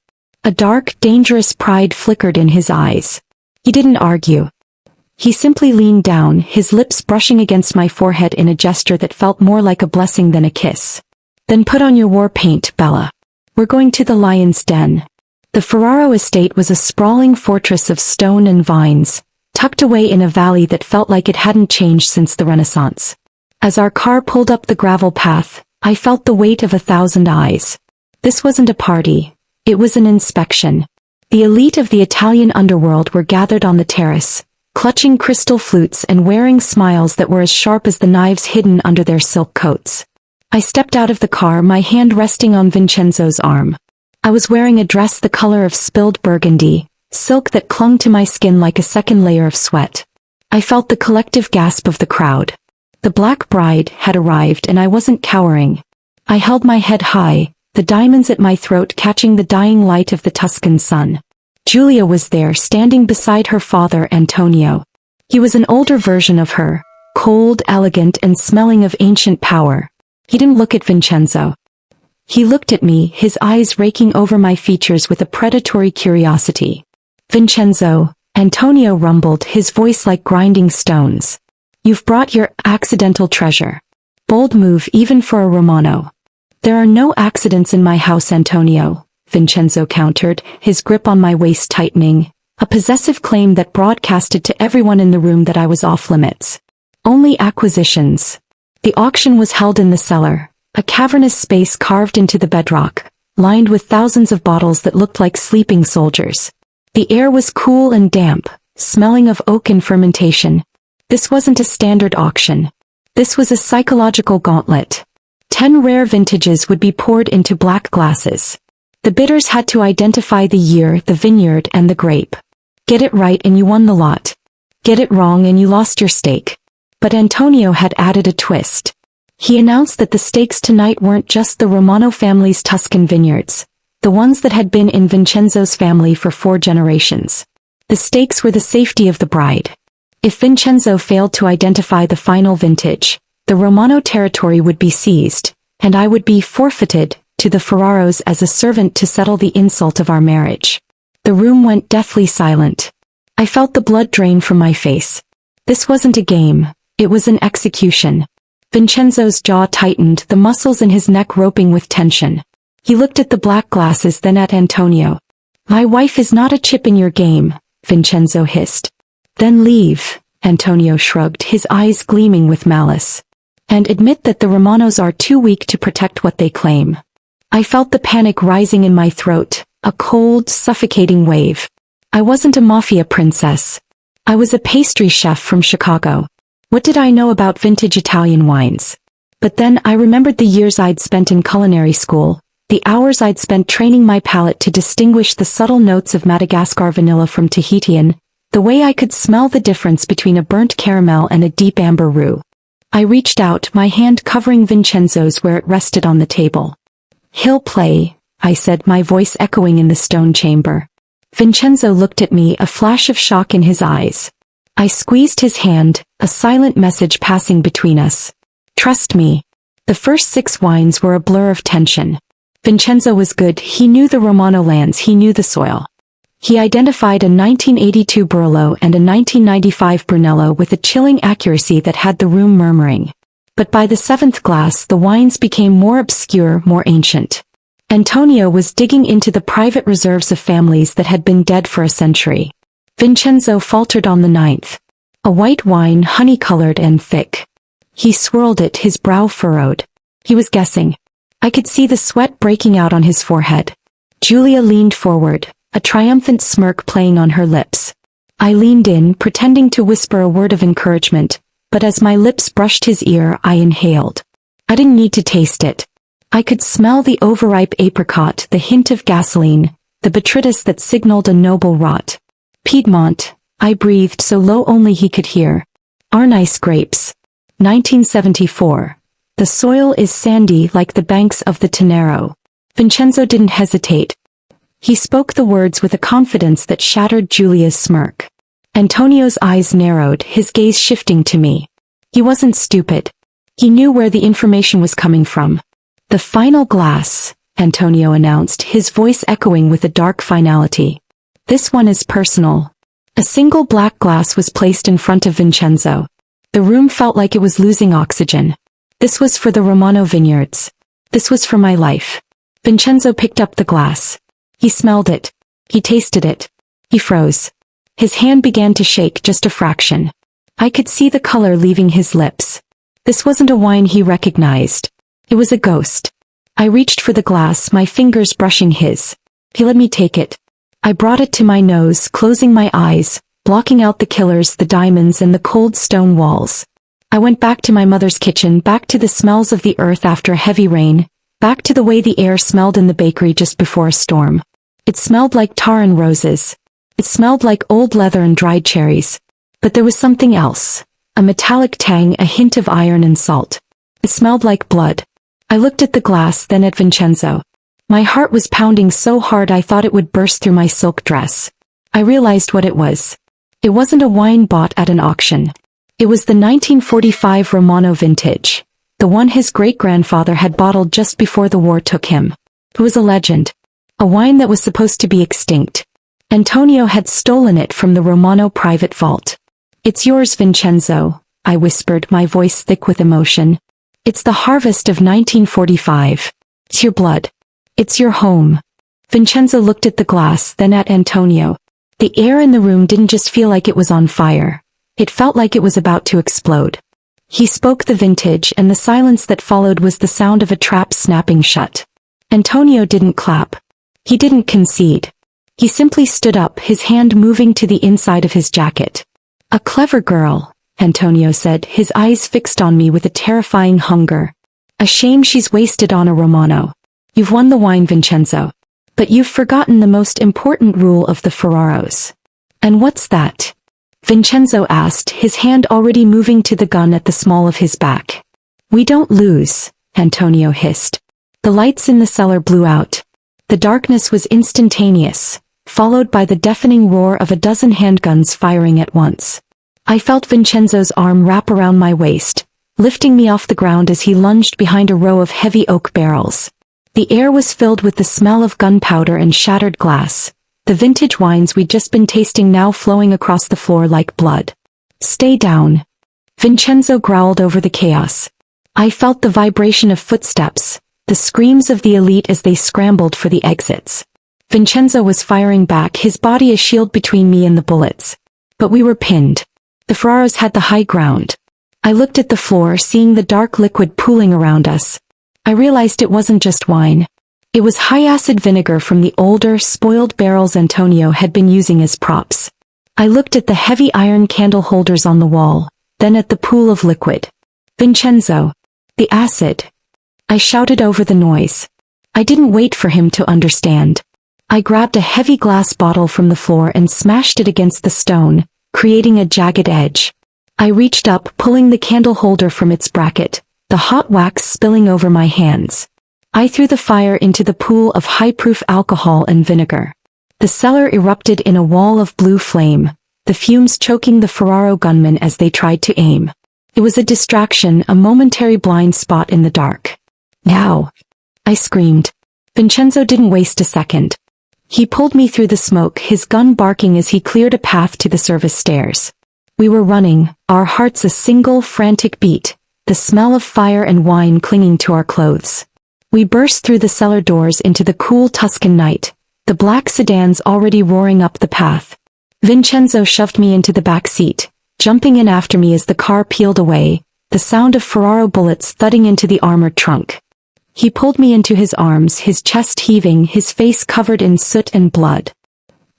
A dark, dangerous pride flickered in his eyes. He didn't argue. He simply leaned down, his lips brushing against my forehead in a gesture that felt more like a blessing than a kiss. Then put on your war paint, Bella. We're going to the lion's den. The Ferraro estate was a sprawling fortress of stone and vines, tucked away in a valley that felt like it hadn't changed since the Renaissance. As our car pulled up the gravel path, I felt the weight of 1,000 eyes. This wasn't a party. It was an inspection. The elite of the Italian underworld were gathered on the terrace, clutching crystal flutes and wearing smiles that were as sharp as the knives hidden under their silk coats. I stepped out of the car, my hand resting on Vincenzo's arm. I was wearing a dress the color of spilled burgundy, silk that clung to my skin like a second layer of sweat. I felt the collective gasp of the crowd. The black bride had arrived and I wasn't cowering. I held my head high, the diamonds at my throat catching the dying light of the Tuscan sun. Giulia was there, standing beside her father Antonio. He was an older version of her, cold, elegant, and smelling of ancient power. He didn't look at Vincenzo. He looked at me, his eyes raking over my features with a predatory curiosity. "Vincenzo," Antonio rumbled, his voice like grinding stones. "You've brought your accidental treasure. Bold move even for a Romano." "There are no accidents in my house, Antonio," Vincenzo countered, his grip on my waist tightening, a possessive claim that broadcasted to everyone in the room that I was off limits. "Only acquisitions." The auction was held in the cellar, a cavernous space carved into the bedrock, lined with thousands of bottles that looked like sleeping soldiers. The air was cool and damp, smelling of oak and fermentation. This wasn't a standard auction. This was a psychological gauntlet. 10 rare vintages would be poured into black glasses. The bidders had to identify the year, the vineyard, and the grape. Get it right and you won the lot. Get it wrong and you lost your stake. But Antonio had added a twist. He announced that the stakes tonight weren't just the Romano family's Tuscan vineyards, the ones that had been in Vincenzo's family for 4 generations. The stakes were the safety of the bride. If Vincenzo failed to identify the final vintage, the Romano territory would be seized, and I would be forfeited to the Ferraros as a servant to settle the insult of our marriage. The room went deathly silent. I felt the blood drain from my face. This wasn't a game, it was an execution. Vincenzo's jaw tightened, the muscles in his neck roping with tension. He looked at the black glasses, then at Antonio. "My wife is not a chip in your game," Vincenzo hissed. "Then leave," Antonio shrugged, his eyes gleaming with malice. "And admit that the Romanos are too weak to protect what they claim." I felt the panic rising in my throat, a cold, suffocating wave. I wasn't a mafia princess. I was a pastry chef from Chicago. What did I know about vintage Italian wines? But then I remembered the years I'd spent in culinary school, the hours I'd spent training my palate to distinguish the subtle notes of Madagascar vanilla from Tahitian, the way I could smell the difference between a burnt caramel and a deep amber roux. I reached out, my hand covering Vincenzo's where it rested on the table. "He'll play," I said, my voice echoing in the stone chamber. Vincenzo looked at me, a flash of shock in his eyes. I squeezed his hand, a silent message passing between us. "Trust me." The first 6 wines were a blur of tension. Vincenzo was good, he knew the Romano lands, he knew the soil. He identified a 1982 Barolo and a 1995 Brunello with a chilling accuracy that had the room murmuring. But by the 7th glass the wines became more obscure, more ancient. Antonio was digging into the private reserves of families that had been dead for a century. Vincenzo faltered on the 9th. A white wine, honey-colored and thick. He swirled it, his brow furrowed. He was guessing. I could see the sweat breaking out on his forehead. Giulia leaned forward, a triumphant smirk playing on her lips. I leaned in, pretending to whisper a word of encouragement, but as my lips brushed his ear, I inhaled. I didn't need to taste it. I could smell the overripe apricot, the hint of gasoline, the botrytis that signaled a noble rot. "Piedmont," I breathed so low only he could hear. "Are nice grapes. 1974. The soil is sandy like the banks of the Tenero." Vincenzo didn't hesitate. He spoke the words with a confidence that shattered Giulia's smirk. Antonio's eyes narrowed, his gaze shifting to me. He wasn't stupid. He knew where the information was coming from. "The final glass," Antonio announced, his voice echoing with a dark finality. "This one is personal." A single black glass was placed in front of Vincenzo. The room felt like it was losing oxygen. This was for the Romano vineyards. This was for my life. Vincenzo picked up the glass. He smelled it. He tasted it. He froze. His hand began to shake just a fraction. I could see the color leaving his lips. This wasn't a wine he recognized. It was a ghost. I reached for the glass, my fingers brushing his. He let me take it. I brought it to my nose, closing my eyes, blocking out the killers, the diamonds, and the cold stone walls. I went back to my mother's kitchen, back to the smells of the earth after a heavy rain, back to the way the air smelled in the bakery just before a storm. It smelled like tar and roses. It smelled like old leather and dried cherries. But there was something else. A metallic tang, a hint of iron and salt. It smelled like blood. I looked at the glass, then at Vincenzo. My heart was pounding so hard I thought it would burst through my silk dress. I realized what it was. It wasn't a wine bought at an auction. It was the 1945 Romano vintage. The one his great-grandfather had bottled just before the war took him. It was a legend. A wine that was supposed to be extinct. Antonio had stolen it from the Romano private vault. "It's yours, Vincenzo," I whispered, my voice thick with emotion. "It's the harvest of 1945. It's your blood. It's your home." Vincenzo looked at the glass, then at Antonio. The air in the room didn't just feel like it was on fire. It felt like it was about to explode. He spoke the vintage, and the silence that followed was the sound of a trap snapping shut. Antonio didn't clap. He didn't concede. He simply stood up, his hand moving to the inside of his jacket. "A clever girl," Antonio said, his eyes fixed on me with a terrifying hunger. "A shame she's wasted on a Romano. You've won the wine, Vincenzo. But you've forgotten the most important rule of the Ferraros." "And what's that?" Vincenzo asked, his hand already moving to the gun at the small of his back. "We don't lose," Antonio hissed. The lights in the cellar blew out. The darkness was instantaneous, followed by the deafening roar of a dozen handguns firing at once. I felt Vincenzo's arm wrap around my waist, lifting me off the ground as he lunged behind a row of heavy oak barrels. The air was filled with the smell of gunpowder and shattered glass, the vintage wines we'd just been tasting now flowing across the floor like blood. "Stay down," Vincenzo growled over the chaos. I felt the vibration of footsteps, the screams of the elite as they scrambled for the exits. Vincenzo was firing back, his body a shield between me and the bullets. But we were pinned. The Ferraros had the high ground. I looked at the floor, seeing the dark liquid pooling around us. I realized it wasn't just wine. It was high-acid vinegar from the older, spoiled barrels Antonio had been using as props. I looked at the heavy iron candle holders on the wall, then at the pool of liquid. "Vincenzo, the acid!" I shouted over the noise. I didn't wait for him to understand. I grabbed a heavy glass bottle from the floor and smashed it against the stone, creating a jagged edge. I reached up, pulling the candle holder from its bracket, the hot wax spilling over my hands. I threw the fire into the pool of high-proof alcohol and vinegar. The cellar erupted in a wall of blue flame, the fumes choking the Ferraro gunmen as they tried to aim. It was a distraction, a momentary blind spot in the dark. "Now!" I screamed. Vincenzo didn't waste a second. He pulled me through the smoke, his gun barking as he cleared a path to the service stairs. We were running, our hearts a single frantic beat, the smell of fire and wine clinging to our clothes. We burst through the cellar doors into the cool Tuscan night, the black sedans already roaring up the path. Vincenzo shoved me into the back seat, jumping in after me as the car peeled away, the sound of Ferraro bullets thudding into the armored trunk. He pulled me into his arms, his chest heaving, his face covered in soot and blood.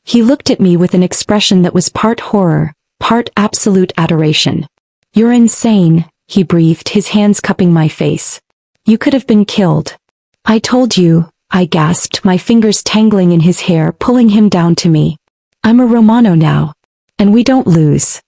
He looked at me with an expression that was part horror, part absolute adoration. "You're insane," he breathed, his hands cupping my face. "You could have been killed." "I told you," I gasped, my fingers tangling in his hair, pulling him down to me. "I'm a Romano now. And we don't lose."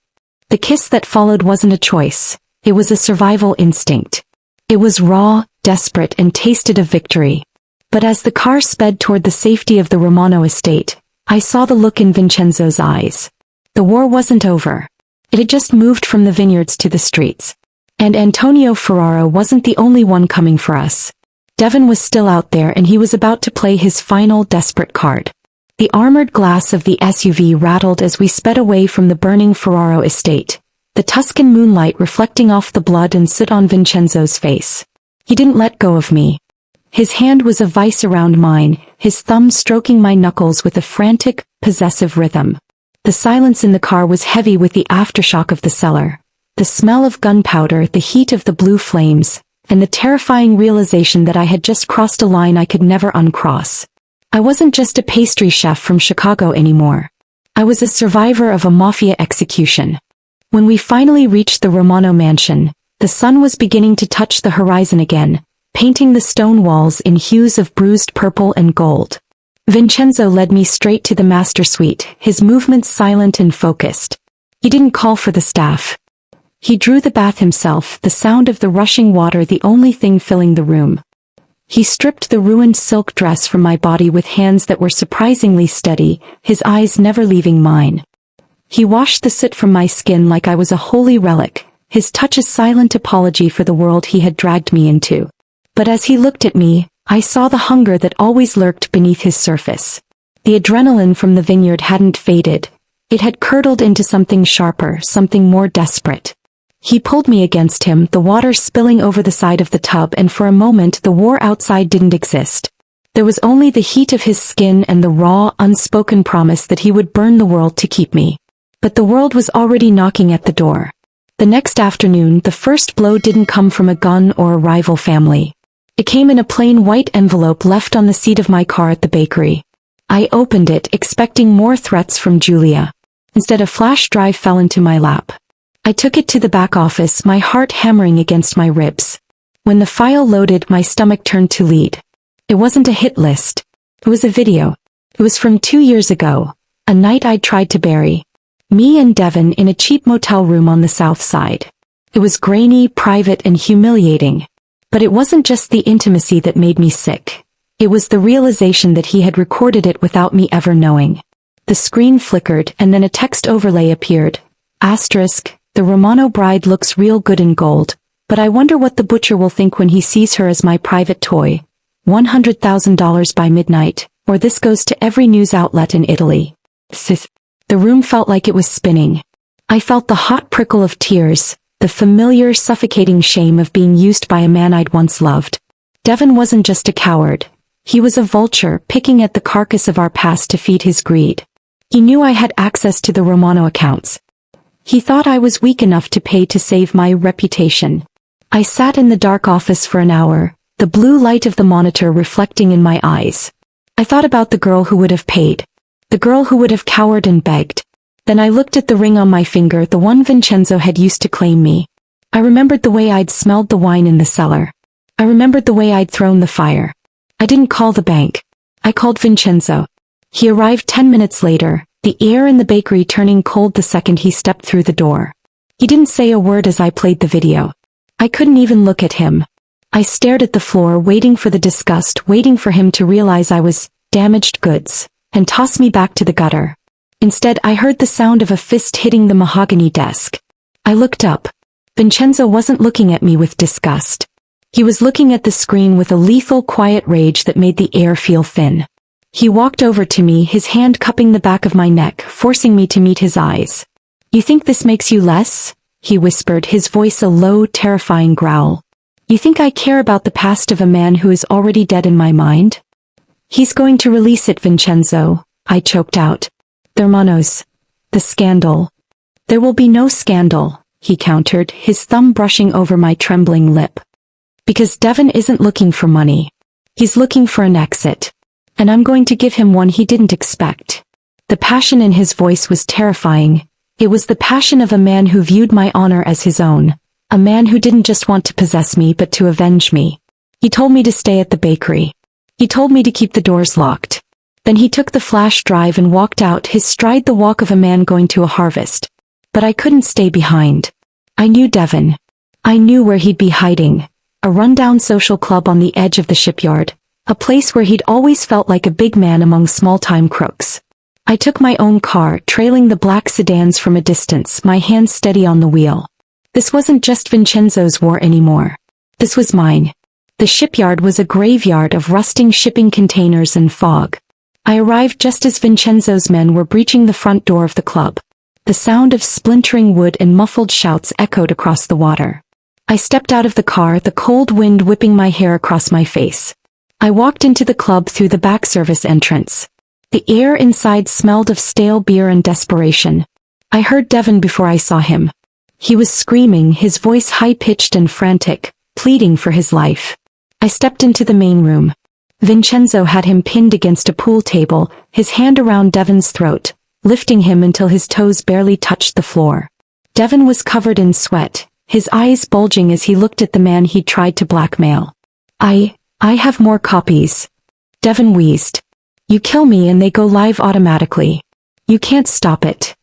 The kiss that followed wasn't a choice. It was a survival instinct. It was raw, desperate, and tasted of victory. But as the car sped toward the safety of the Romano estate, I saw the look in Vincenzo's eyes. The war wasn't over. It had just moved from the vineyards to the streets. And Antonio Ferraro wasn't the only one coming for us. Devon was still out there, and he was about to play his final desperate card. The armored glass of the SUV rattled as we sped away from the burning Ferraro estate, the Tuscan moonlight reflecting off the blood and soot on Vincenzo's face. He didn't let go of me. His hand was a vice around mine, his thumb stroking my knuckles with a frantic, possessive rhythm. The silence in the car was heavy with the aftershock of the cellar, the smell of gunpowder, the heat of the blue flames, and the terrifying realization that I had just crossed a line I could never uncross. I wasn't just a pastry chef from Chicago anymore. I was a survivor of a Mafia execution. When we finally reached the Romano mansion, the sun was beginning to touch the horizon again, painting the stone walls in hues of bruised purple and gold. Vincenzo led me straight to the master suite, his movements silent and focused. He didn't call for the staff. He drew the bath himself, the sound of the rushing water the only thing filling the room. He stripped the ruined silk dress from my body with hands that were surprisingly steady, his eyes never leaving mine. He washed the soot from my skin like I was a holy relic, his touch a silent apology for the world he had dragged me into. But as he looked at me, I saw the hunger that always lurked beneath his surface. The adrenaline from the vineyard hadn't faded. It had curdled into something sharper, something more desperate. He pulled me against him, the water spilling over the side of the tub, and for a moment the war outside didn't exist. There was only the heat of his skin and the raw, unspoken promise that he would burn the world to keep me. But the world was already knocking at the door. The next afternoon, the first blow didn't come from a gun or a rival family. It came in a plain white envelope left on the seat of my car at the bakery. I opened it, expecting more threats from Julia. Instead, a flash drive fell into my lap. I took it to the back office, my heart hammering against my ribs. When the file loaded, my stomach turned to lead. It wasn't a hit list. It was a video. It was from 2 years ago, a night I'd tried to bury. Me and Devon in a cheap motel room on the south side. It was grainy, private, and humiliating. But it wasn't just the intimacy that made me sick. It was the realization that he had recorded it without me ever knowing. The screen flickered, and then a text overlay appeared. Asterisk, the Romano bride looks real good in gold, but I wonder what the butcher will think when he sees her as my private toy. $100,000 by midnight, or this goes to every news outlet in Italy. The room felt like it was spinning. I felt the hot prickle of tears, the familiar suffocating shame of being used by a man I'd once loved. Devon wasn't just a coward. He was a vulture, picking at the carcass of our past to feed his greed. He knew I had access to the Romano accounts. He thought I was weak enough to pay to save my reputation. I sat in the dark office for an hour, the blue light of the monitor reflecting in my eyes. I thought about the girl who would have paid. The girl who would have cowered and begged. Then I looked at the ring on my finger, the one Vincenzo had used to claim me. I remembered the way I'd smelled the wine in the cellar. I remembered the way I'd thrown the fire. I didn't call the bank. I called Vincenzo. He arrived 10 minutes later, the air in the bakery turning cold the second he stepped through the door. He didn't say a word as I played the video. I couldn't even look at him. I stared at the floor, waiting for the disgust, waiting for him to realize I was damaged goods, and toss me back to the gutter. Instead, I heard the sound of a fist hitting the mahogany desk. I looked up. Vincenzo wasn't looking at me with disgust. He was looking at the screen with a lethal, quiet rage that made the air feel thin. He walked over to me, his hand cupping the back of my neck, forcing me to meet his eyes. "You think this makes you less?" he whispered, his voice a low, terrifying growl. "You think I care about the past of a man who is already dead in my mind?" "He's going to release it, Vincenzo," I choked out. "The Romanos. The scandal." "There will be no scandal," he countered, his thumb brushing over my trembling lip. "Because Devon isn't looking for money. He's looking for an exit. And I'm going to give him one he didn't expect." The passion in his voice was terrifying. It was the passion of a man who viewed my honor as his own. A man who didn't just want to possess me but to avenge me. He told me to stay at the bakery. He told me to keep the doors locked. Then he took the flash drive and walked out, his stride the walk of a man going to a harvest. But I couldn't stay behind. I knew Devon. I knew where he'd be hiding. A rundown social club on the edge of the shipyard. A place where he'd always felt like a big man among small-time crooks. I took my own car, trailing the black sedans from a distance, my hands steady on the wheel. This wasn't just Vincenzo's war anymore. This was mine. The shipyard was a graveyard of rusting shipping containers and fog. I arrived just as Vincenzo's men were breaching the front door of the club. The sound of splintering wood and muffled shouts echoed across the water. I stepped out of the car, the cold wind whipping my hair across my face. I walked into the club through the back service entrance. The air inside smelled of stale beer and desperation. I heard Devon before I saw him. He was screaming, his voice high-pitched and frantic, pleading for his life. I stepped into the main room. Vincenzo had him pinned against a pool table, his hand around Devon's throat, lifting him until his toes barely touched the floor. Devon was covered in sweat, his eyes bulging as he looked at the man he'd tried to blackmail. I have more copies. Devon wheezed. You kill me and they go live automatically. You can't stop it.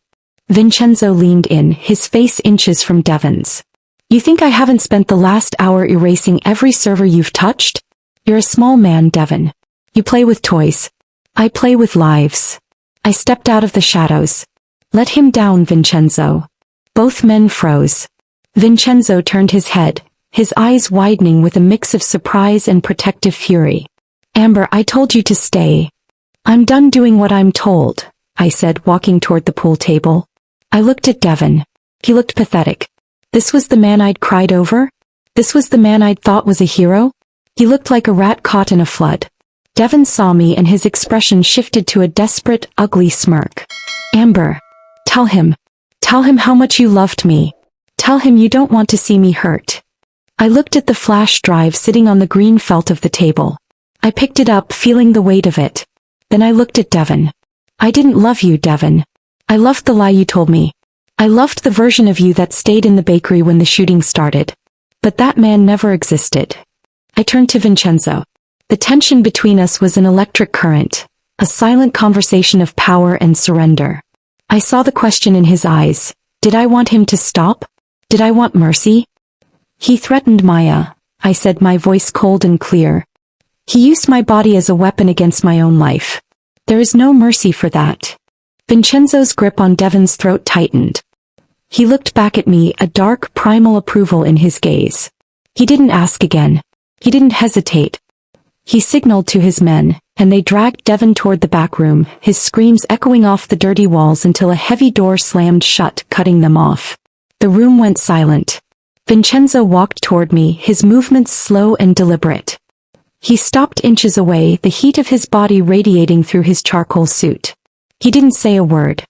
Vincenzo leaned in, his face inches from Devon's. You think I haven't spent the last hour erasing every server you've touched? You're a small man, Devon. You play with toys. I play with lives. I stepped out of the shadows. Let him down, Vincenzo. Both men froze. Vincenzo turned his head, his eyes widening with a mix of surprise and protective fury. Amber, I told you to stay. I'm done doing what I'm told, I said, walking toward the pool table. I looked at Devon. He looked pathetic. This was the man I'd cried over? This was the man I'd thought was a hero? He looked like a rat caught in a flood. Devon saw me and his expression shifted to a desperate, ugly smirk. Amber. Tell him how much you loved me. Tell him you don't want to see me hurt. I looked at the flash drive sitting on the green felt of the table. I picked it up, feeling the weight of it. Then I looked at Devon. I didn't love you, Devon. I loved the lie you told me. I loved the version of you that stayed in the bakery when the shooting started. But that man never existed. I turned to Vincenzo. The tension between us was an electric current, a silent conversation of power and surrender. I saw the question in his eyes. Did I want him to stop? Did I want mercy? He threatened Maya, I said, my voice cold and clear. He used my body as a weapon against my own life. There is no mercy for that. Vincenzo's grip on Devon's throat tightened. He looked back at me, a dark, primal approval in his gaze. He didn't ask again. He didn't hesitate. He signaled to his men, and they dragged Devon toward the back room, his screams echoing off the dirty walls until a heavy door slammed shut, cutting them off. The room went silent. Vincenzo walked toward me, his movements slow and deliberate. He stopped inches away, the heat of his body radiating through his charcoal suit. He didn't say a word.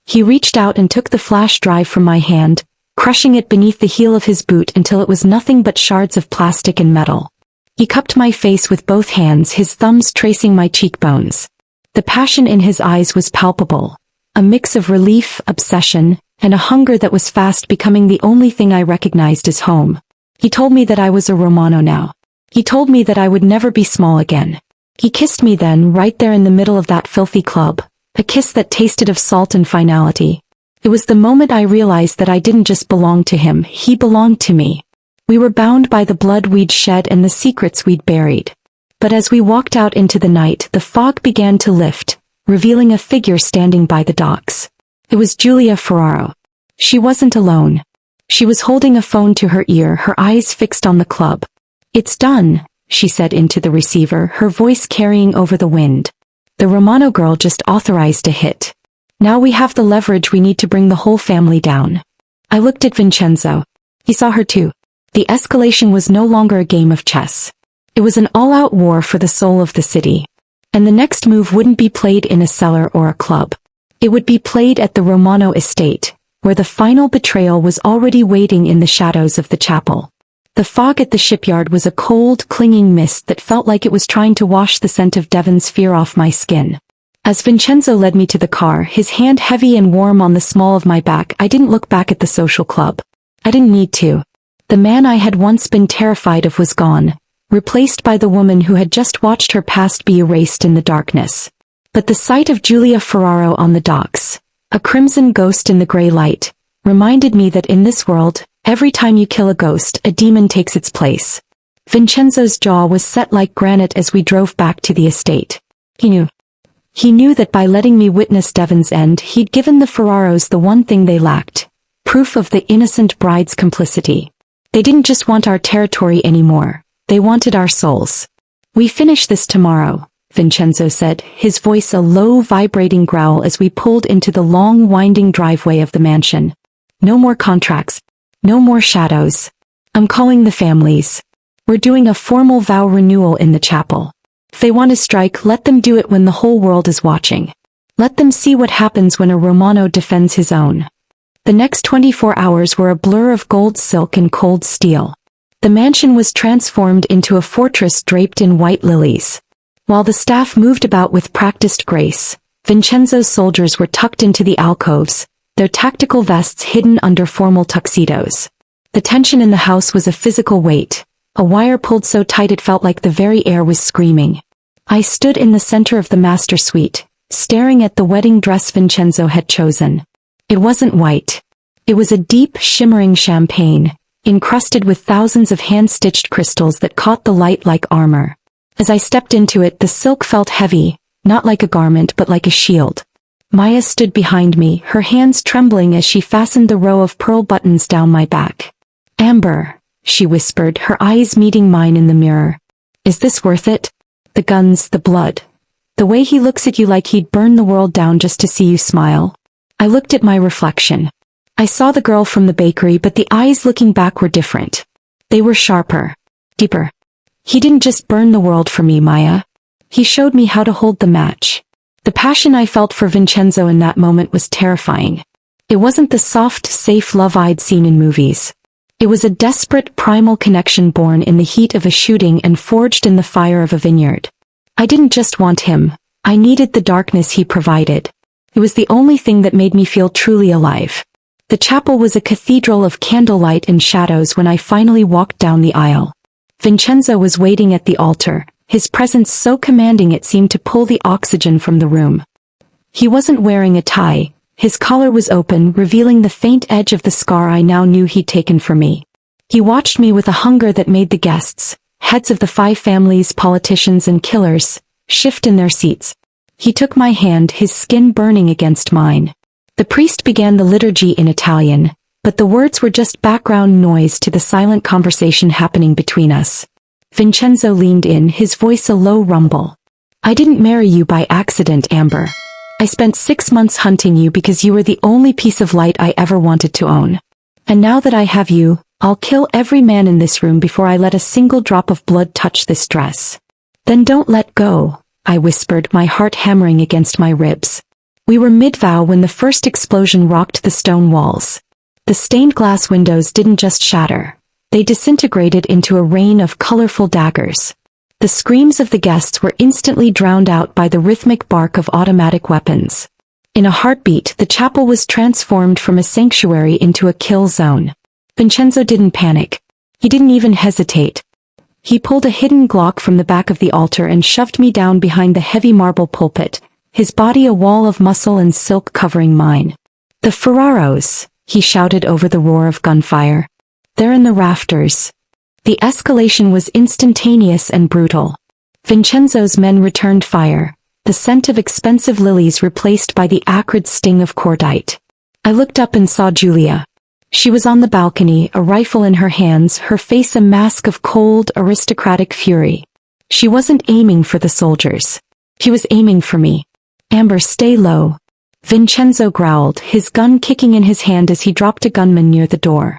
He reached out and took the flash drive from my hand, crushing it beneath the heel of his boot until it was nothing but shards of plastic and metal. He cupped my face with both hands, his thumbs tracing my cheekbones. The passion in his eyes was palpable, a mix of relief, obsession, and a hunger that was fast becoming the only thing I recognized as home. He told me that I was a Romano now. He told me that I would never be small again. He kissed me then, right there in the middle of that filthy club. A kiss that tasted of salt and finality. It was the moment I realized that I didn't just belong to him, he belonged to me. We were bound by the blood we'd shed and the secrets we'd buried. But as we walked out into the night, the fog began to lift, revealing a figure standing by the docks. It was Giulia Ferraro. She wasn't alone. She was holding a phone to her ear, her eyes fixed on the club. It's done, she said into the receiver, her voice carrying over the wind. The Romano girl just authorized a hit. Now we have the leverage we need to bring the whole family down. I looked at Vincenzo. He saw her too. The escalation was no longer a game of chess. It was an all-out war for the soul of the city. And the next move wouldn't be played in a cellar or a club. It would be played at the Romano estate, where the final betrayal was already waiting in the shadows of the chapel. The fog at the shipyard was a cold, clinging mist that felt like it was trying to wash the scent of Devon's fear off my skin. As Vincenzo led me to the car, his hand heavy and warm on the small of my back, I didn't look back at the social club. I didn't need to. The man I had once been terrified of was gone, replaced by the woman who had just watched her past be erased in the darkness. But the sight of Giulia Ferraro on the docks, a crimson ghost in the gray light, reminded me that in this world, every time you kill a ghost, a demon takes its place. Vincenzo's jaw was set like granite as we drove back to the estate. He knew that by letting me witness Devon's end, he'd given the Ferraros the one thing they lacked. Proof of the innocent bride's complicity. They didn't just want our territory anymore. They wanted our souls. We finish this tomorrow, Vincenzo said, his voice a low vibrating growl as we pulled into the long winding driveway of the mansion. No more contracts. No more shadows. I'm calling the families. We're doing a formal vow renewal in the chapel. If they want to strike, let them do it when the whole world is watching. Let them see what happens when a Romano defends his own. The next 24 hours were a blur of gold silk and cold steel. The mansion was transformed into a fortress draped in white lilies. While the staff moved about with practiced grace, Vincenzo's soldiers were tucked into the alcoves, their tactical vests hidden under formal tuxedos. The tension in the house was a physical weight, a wire pulled so tight it felt like the very air was screaming. I stood in the center of the master suite, staring at the wedding dress Vincenzo had chosen. It wasn't white. It was a deep, shimmering champagne, encrusted with thousands of hand-stitched crystals that caught the light like armor. As I stepped into it, the silk felt heavy, not like a garment but like a shield. Maya stood behind me, her hands trembling as she fastened the row of pearl buttons down my back. "Amber," she whispered, her eyes meeting mine in the mirror. "Is this worth it? The guns, the blood. The way he looks at you like he'd burn the world down just to see you smile." I looked at my reflection. I saw the girl from the bakery, but the eyes looking back were different. They were sharper, deeper. He didn't just burn the world for me, Maya. He showed me how to hold the match. The passion I felt for Vincenzo in that moment was terrifying. It wasn't the soft, safe love I'd seen in movies. It was a desperate, primal connection born in the heat of a shooting and forged in the fire of a vineyard. I didn't just want him. I needed the darkness he provided. It was the only thing that made me feel truly alive. The chapel was a cathedral of candlelight and shadows when I finally walked down the aisle. Vincenzo was waiting at the altar, his presence so commanding it seemed to pull the oxygen from the room. He wasn't wearing a tie. His collar was open, revealing the faint edge of the scar I now knew he'd taken for me. He watched me with a hunger that made the guests, heads of the 5 families, politicians and killers, shift in their seats. He took my hand, his skin burning against mine. The priest began the liturgy in Italian, but the words were just background noise to the silent conversation happening between us. Vincenzo leaned in, his voice a low rumble. "I didn't marry you by accident, Amber. I spent 6 months hunting you because you were the only piece of light I ever wanted to own. And now that I have you, I'll kill every man in this room before I let a single drop of blood touch this dress." "Then don't let go," I whispered, my heart hammering against my ribs. We were mid-vow when the first explosion rocked the stone walls. The stained glass windows didn't just shatter. They disintegrated into a rain of colorful daggers. The screams of the guests were instantly drowned out by the rhythmic bark of automatic weapons. In a heartbeat, the chapel was transformed from a sanctuary into a kill zone. Vincenzo didn't panic. He didn't even hesitate. He pulled a hidden Glock from the back of the altar and shoved me down behind the heavy marble pulpit, his body a wall of muscle and silk covering mine. "The Ferraros," he shouted over the roar of gunfire. "They're in the rafters." The escalation was instantaneous and brutal. Vincenzo's men returned fire, the scent of expensive lilies replaced by the acrid sting of cordite. I looked up and saw Julia. She was on the balcony, a rifle in her hands, her face a mask of cold, aristocratic fury. She wasn't aiming for the soldiers. She was aiming for me. "Amber, stay low," Vincenzo growled, his gun kicking in his hand as he dropped a gunman near the door.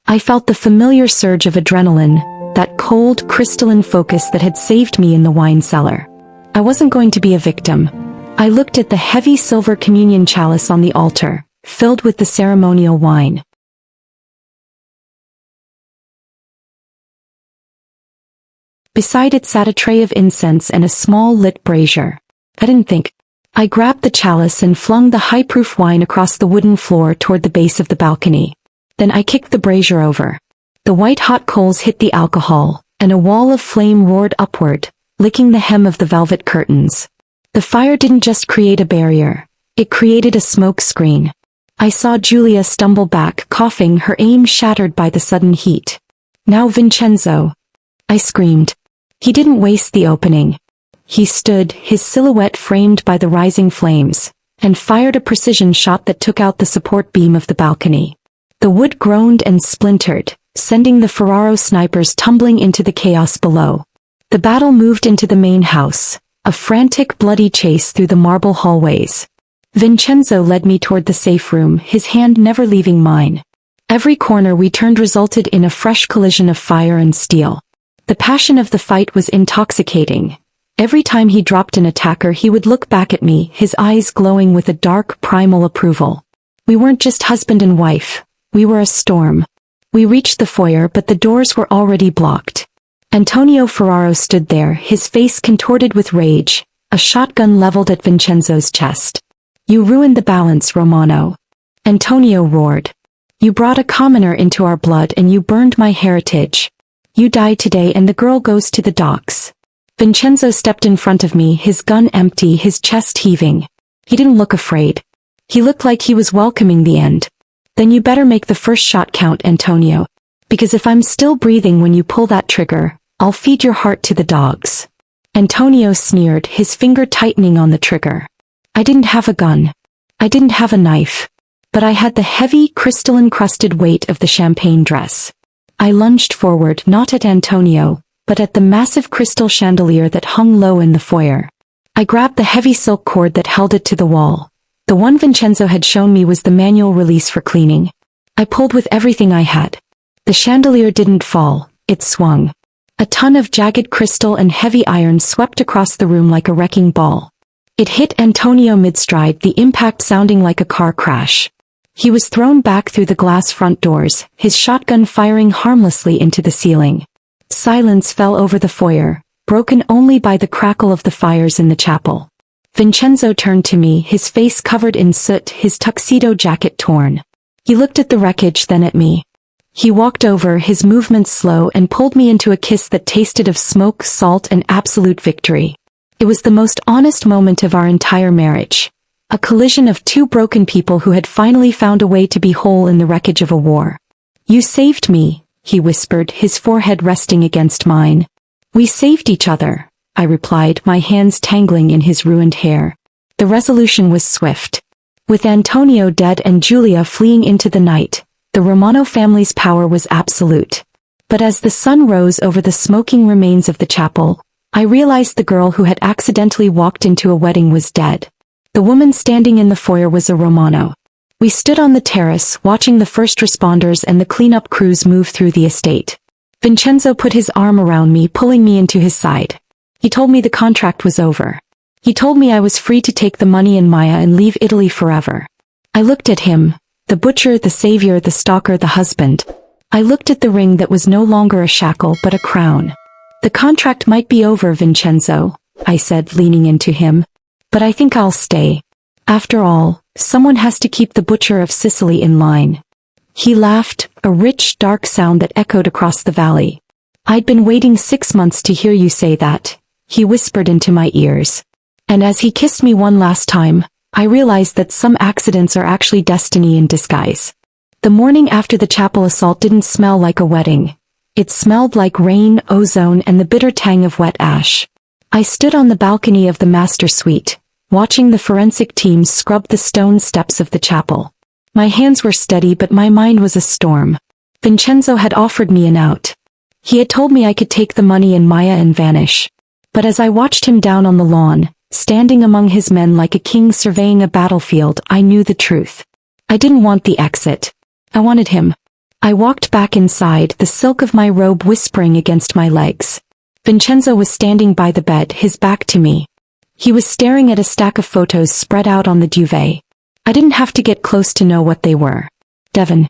I felt the familiar surge of adrenaline, that cold, crystalline focus that had saved me in the wine cellar. I wasn't going to be a victim. I looked at the heavy silver communion chalice on the altar, filled with the ceremonial wine. Beside it sat a tray of incense and a small lit brazier. I didn't think. I grabbed the chalice and flung the high-proof wine across the wooden floor toward the base of the balcony. Then I kicked the brazier over. The white-hot coals hit the alcohol, and a wall of flame roared upward, licking the hem of the velvet curtains. The fire didn't just create a barrier. It created a smoke screen. I saw Julia stumble back, coughing, her aim shattered by the sudden heat. "Now Vincenzo!" I screamed. He didn't waste the opening. He stood, his silhouette framed by the rising flames, and fired a precision shot that took out the support beam of the balcony. The wood groaned and splintered, sending the Ferraro snipers tumbling into the chaos below. The battle moved into the main house, a frantic, bloody chase through the marble hallways. Vincenzo led me toward the safe room, his hand never leaving mine. Every corner we turned resulted in a fresh collision of fire and steel. The passion of the fight was intoxicating. Every time he dropped an attacker, he would look back at me, his eyes glowing with a dark, primal approval. We weren't just husband and wife. We were a storm. We reached the foyer, but the doors were already blocked. Antonio Ferraro stood there, his face contorted with rage, a shotgun leveled at Vincenzo's chest. "You ruined the balance, Romano." Antonio roared. "You brought a commoner into our blood and you burned my heritage. You die today and the girl goes to the docks." Vincenzo stepped in front of me, his gun empty, his chest heaving. He didn't look afraid. He looked like he was welcoming the end. "Then you better make the first shot count, Antonio. Because if I'm still breathing when you pull that trigger, I'll feed your heart to the dogs." Antonio sneered, his finger tightening on the trigger. I didn't have a gun. I didn't have a knife. But I had the heavy, crystal-encrusted weight of the champagne dress. I lunged forward, not at Antonio, but at the massive crystal chandelier that hung low in the foyer. I grabbed the heavy silk cord that held it to the wall. The one Vincenzo had shown me was the manual release for cleaning. I pulled with everything I had. The chandelier didn't fall, it swung. A ton of jagged crystal and heavy iron swept across the room like a wrecking ball. It hit Antonio mid-stride, the impact sounding like a car crash. He was thrown back through the glass front doors, his shotgun firing harmlessly into the ceiling. Silence fell over the foyer, broken only by the crackle of the fires in the chapel. Vincenzo turned to me, his face covered in soot, his tuxedo jacket torn. He looked at the wreckage, then at me. He walked over, his movements slow, and pulled me into a kiss that tasted of smoke, salt, and absolute victory. It was the most honest moment of our entire marriage. A collision of two broken people who had finally found a way to be whole in the wreckage of a war. "You saved me," he whispered, his forehead resting against mine. "We saved each other," I replied, my hands tangling in his ruined hair. The resolution was swift. With Antonio dead and Giulia fleeing into the night, the Romano family's power was absolute. But as the sun rose over the smoking remains of the chapel, I realized the girl who had accidentally walked into a wedding was dead. The woman standing in the foyer was a Romano. We stood on the terrace, watching the first responders and the cleanup crews move through the estate. Vincenzo put his arm around me, pulling me into his side. He told me the contract was over. He told me I was free to take the money and Maya and leave Italy forever. I looked at him. The butcher, the savior, the stalker, the husband. I looked at the ring that was no longer a shackle but a crown. "The contract might be over, Vincenzo," I said, leaning into him. "But I think I'll stay. After all, someone has to keep the butcher of Sicily in line." He laughed, a rich, dark sound that echoed across the valley. "I'd been waiting 6 months to hear you say that," he whispered into my ears. And as he kissed me one last time, I realized that some accidents are actually destiny in disguise. The morning after the chapel assault didn't smell like a wedding. It smelled like rain, ozone, and the bitter tang of wet ash. I stood on the balcony of the master suite, watching the forensic team scrub the stone steps of the chapel. My hands were steady but my mind was a storm. Vincenzo had offered me an out. He had told me I could take the money and Maya and vanish. But as I watched him down on the lawn, standing among his men like a king surveying a battlefield, I knew the truth. I didn't want the exit. I wanted him. I walked back inside, the silk of my robe whispering against my legs. Vincenzo was standing by the bed, his back to me. He was staring at a stack of photos spread out on the duvet. I didn't have to get close to know what they were. "Devon."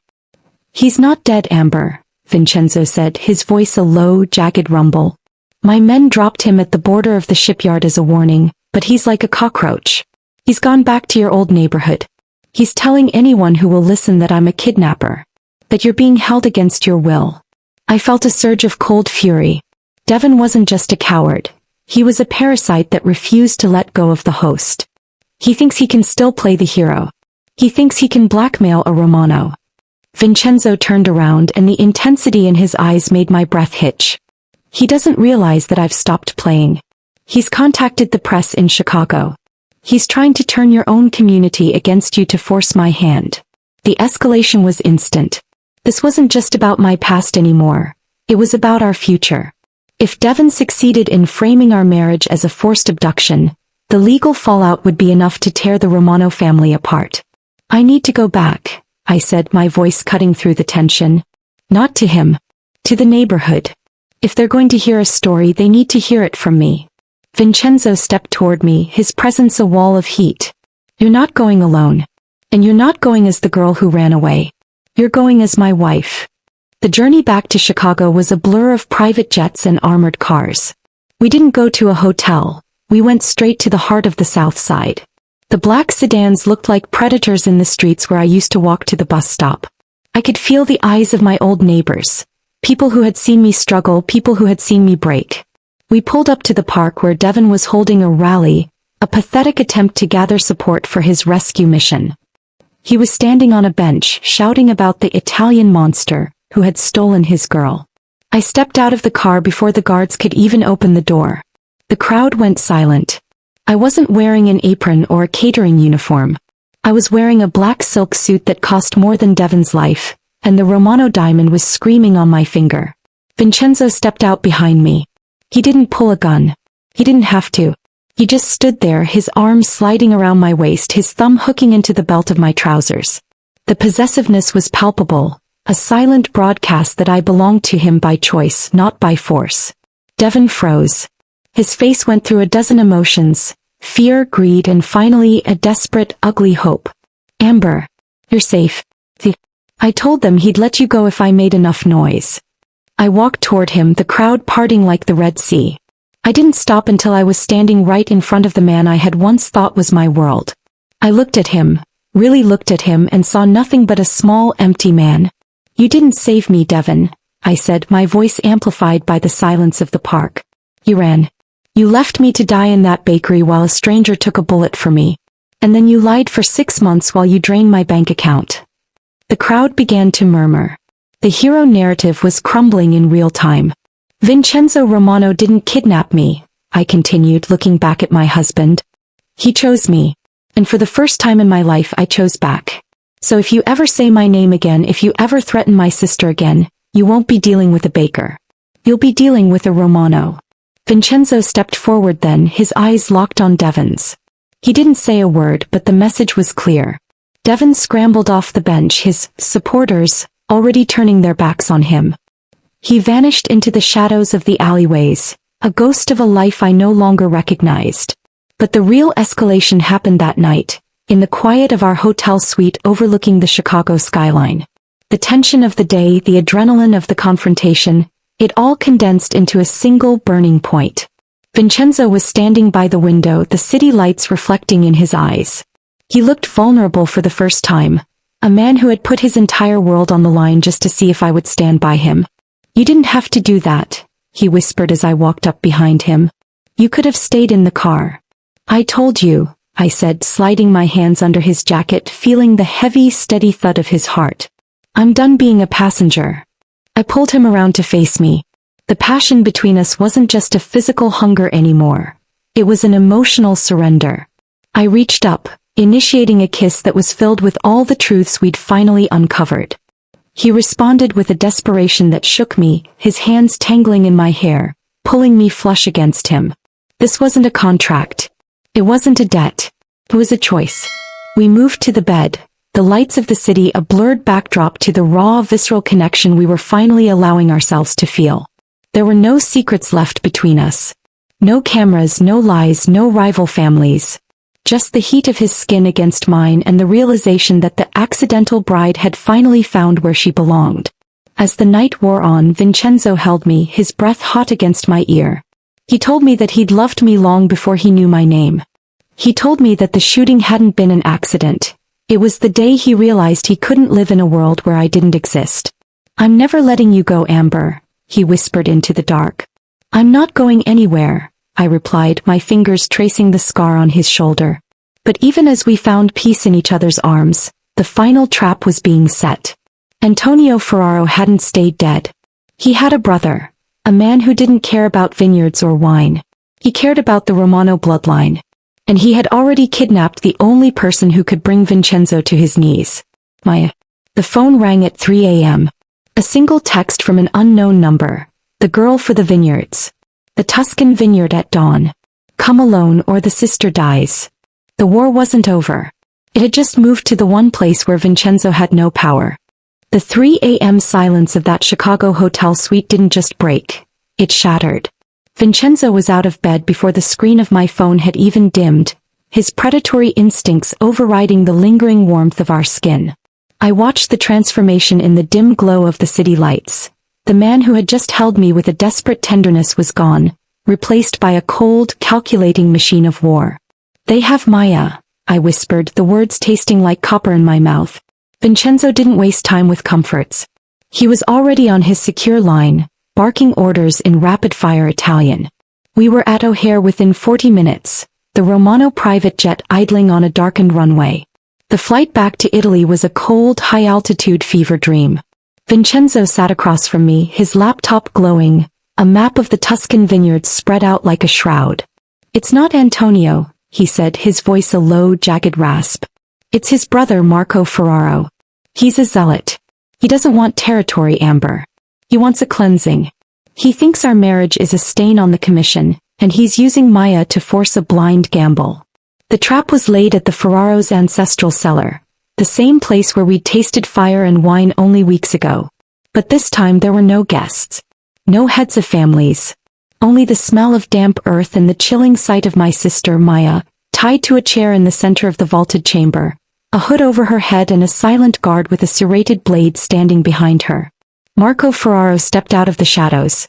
"He's not dead, Amber," Vincenzo said, his voice a low, jagged rumble. "My men dropped him at the border of the shipyard as a warning, but he's like a cockroach. He's gone back to your old neighborhood. He's telling anyone who will listen that I'm a kidnapper. That you're being held against your will." I felt a surge of cold fury. Devon wasn't just a coward. He was a parasite that refused to let go of the host. He thinks he can still play the hero. He thinks he can blackmail a Romano. Vincenzo turned around and the intensity in his eyes made my breath hitch. He doesn't realize that I've stopped playing. He's contacted the press in Chicago. He's trying to turn your own community against you to force my hand. The escalation was instant. This wasn't just about my past anymore. It was about our future. If Devon succeeded in framing our marriage as a forced abduction, the legal fallout would be enough to tear the Romano family apart. "I need to go back," I said, my voice cutting through the tension. "Not to him. To the neighborhood. If they're going to hear a story, they need to hear it from me." Vincenzo stepped toward me, his presence a wall of heat. "You're not going alone. And you're not going as the girl who ran away. You're going as my wife." The journey back to Chicago was a blur of private jets and armored cars. We didn't go to a hotel. We went straight to the heart of the South Side. The black sedans looked like predators in the streets where I used to walk to the bus stop. I could feel the eyes of my old neighbors. People who had seen me struggle, people who had seen me break. We pulled up to the park where Devon was holding a rally, a pathetic attempt to gather support for his rescue mission. He was standing on a bench, shouting about the Italian monster who had stolen his girl. I stepped out of the car before the guards could even open the door. The crowd went silent. I wasn't wearing an apron or a catering uniform. I was wearing a black silk suit that cost more than Devon's life, and the Romano diamond was screaming on my finger. Vincenzo stepped out behind me. He didn't pull a gun. He didn't have to. He just stood there, his arms sliding around my waist, his thumb hooking into the belt of my trousers. The possessiveness was palpable, a silent broadcast that I belonged to him by choice, not by force. Devon froze. His face went through a dozen emotions, fear, greed, and finally a desperate, ugly hope. Amber, you're safe. I told them he'd let you go if I made enough noise. I walked toward him, the crowd parting like the Red Sea. I didn't stop until I was standing right in front of the man I had once thought was my world. I looked at him, really looked at him, and saw nothing but a small, empty man. You didn't save me, Devon, I said, my voice amplified by the silence of the park. You ran. You left me to die in that bakery while a stranger took a bullet for me. And then you lied for 6 months while you drained my bank account. The crowd began to murmur. The hero narrative was crumbling in real time. Vincenzo Romano didn't kidnap me, I continued, looking back at my husband. He chose me. And for the first time in my life I chose back. So if you ever say my name again, if you ever threaten my sister again, you won't be dealing with a baker. You'll be dealing with a Romano. Vincenzo stepped forward then, his eyes locked on Devon's. He didn't say a word, but the message was clear. Devon scrambled off the bench, his supporters already turning their backs on him. He vanished into the shadows of the alleyways, a ghost of a life I no longer recognized. But the real escalation happened that night, in the quiet of our hotel suite overlooking the Chicago skyline. The tension of the day, the adrenaline of the confrontation, it all condensed into a single burning point. Vincenzo was standing by the window, the city lights reflecting in his eyes. He looked vulnerable for the first time, a man who had put his entire world on the line just to see if I would stand by him. You didn't have to do that, he whispered as I walked up behind him. You could have stayed in the car. I told you, I said, sliding my hands under his jacket, feeling the heavy, steady thud of his heart. I'm done being a passenger. I pulled him around to face me. The passion between us wasn't just a physical hunger anymore. It was an emotional surrender. I reached up, initiating a kiss that was filled with all the truths we'd finally uncovered. He responded with a desperation that shook me, his hands tangling in my hair, pulling me flush against him. This wasn't a contract. It wasn't a debt. It was a choice. We moved to the bed, the lights of the city a blurred backdrop to the raw, visceral connection we were finally allowing ourselves to feel. There were no secrets left between us. No cameras, no lies, no rival families. Just the heat of his skin against mine and the realization that the accidental bride had finally found where she belonged. As the night wore on, Vincenzo held me, his breath hot against my ear. He told me that he'd loved me long before he knew my name. He told me that the shooting hadn't been an accident. It was the day he realized he couldn't live in a world where I didn't exist. I'm never letting you go, Amber, he whispered into the dark. I'm not going anywhere, I replied, my fingers tracing the scar on his shoulder. But even as we found peace in each other's arms, the final trap was being set. Antonio Ferraro hadn't stayed dead. He had a brother, a man who didn't care about vineyards or wine. He cared about the Romano bloodline. And he had already kidnapped the only person who could bring Vincenzo to his knees. Maya. The phone rang at 3 a.m. A single text from an unknown number. The girl for the vineyards. The Tuscan vineyard at dawn. Come alone or the sister dies. The war wasn't over. It had just moved to the one place where Vincenzo had no power. The 3 a.m. silence of that Chicago hotel suite didn't just break. It shattered. Vincenzo was out of bed before the screen of my phone had even dimmed, his predatory instincts overriding the lingering warmth of our skin. I watched the transformation in the dim glow of the city lights. The man who had just held me with a desperate tenderness was gone, replaced by a cold, calculating machine of war. They have Maya, I whispered, the words tasting like copper in my mouth. Vincenzo didn't waste time with comforts. He was already on his secure line, barking orders in rapid-fire Italian. We were at O'Hare within 40 minutes, the Romano private jet idling on a darkened runway. The flight back to Italy was a cold, high-altitude fever dream. Vincenzo sat across from me, his laptop glowing, a map of the Tuscan vineyards spread out like a shroud. "It's not Antonio," he said, his voice a low, jagged rasp. "It's his brother Marco Ferraro. He's a zealot. He doesn't want territory, Amber. He wants a cleansing. He thinks our marriage is a stain on the commission, and he's using Maya to force a blind gamble." The trap was laid at the Ferraro's ancestral cellar, the same place where we'd tasted fire and wine only weeks ago. But this time there were no guests. No heads of families. Only the smell of damp earth and the chilling sight of my sister Maya, tied to a chair in the center of the vaulted chamber, a hood over her head and a silent guard with a serrated blade standing behind her. Marco Ferraro stepped out of the shadows.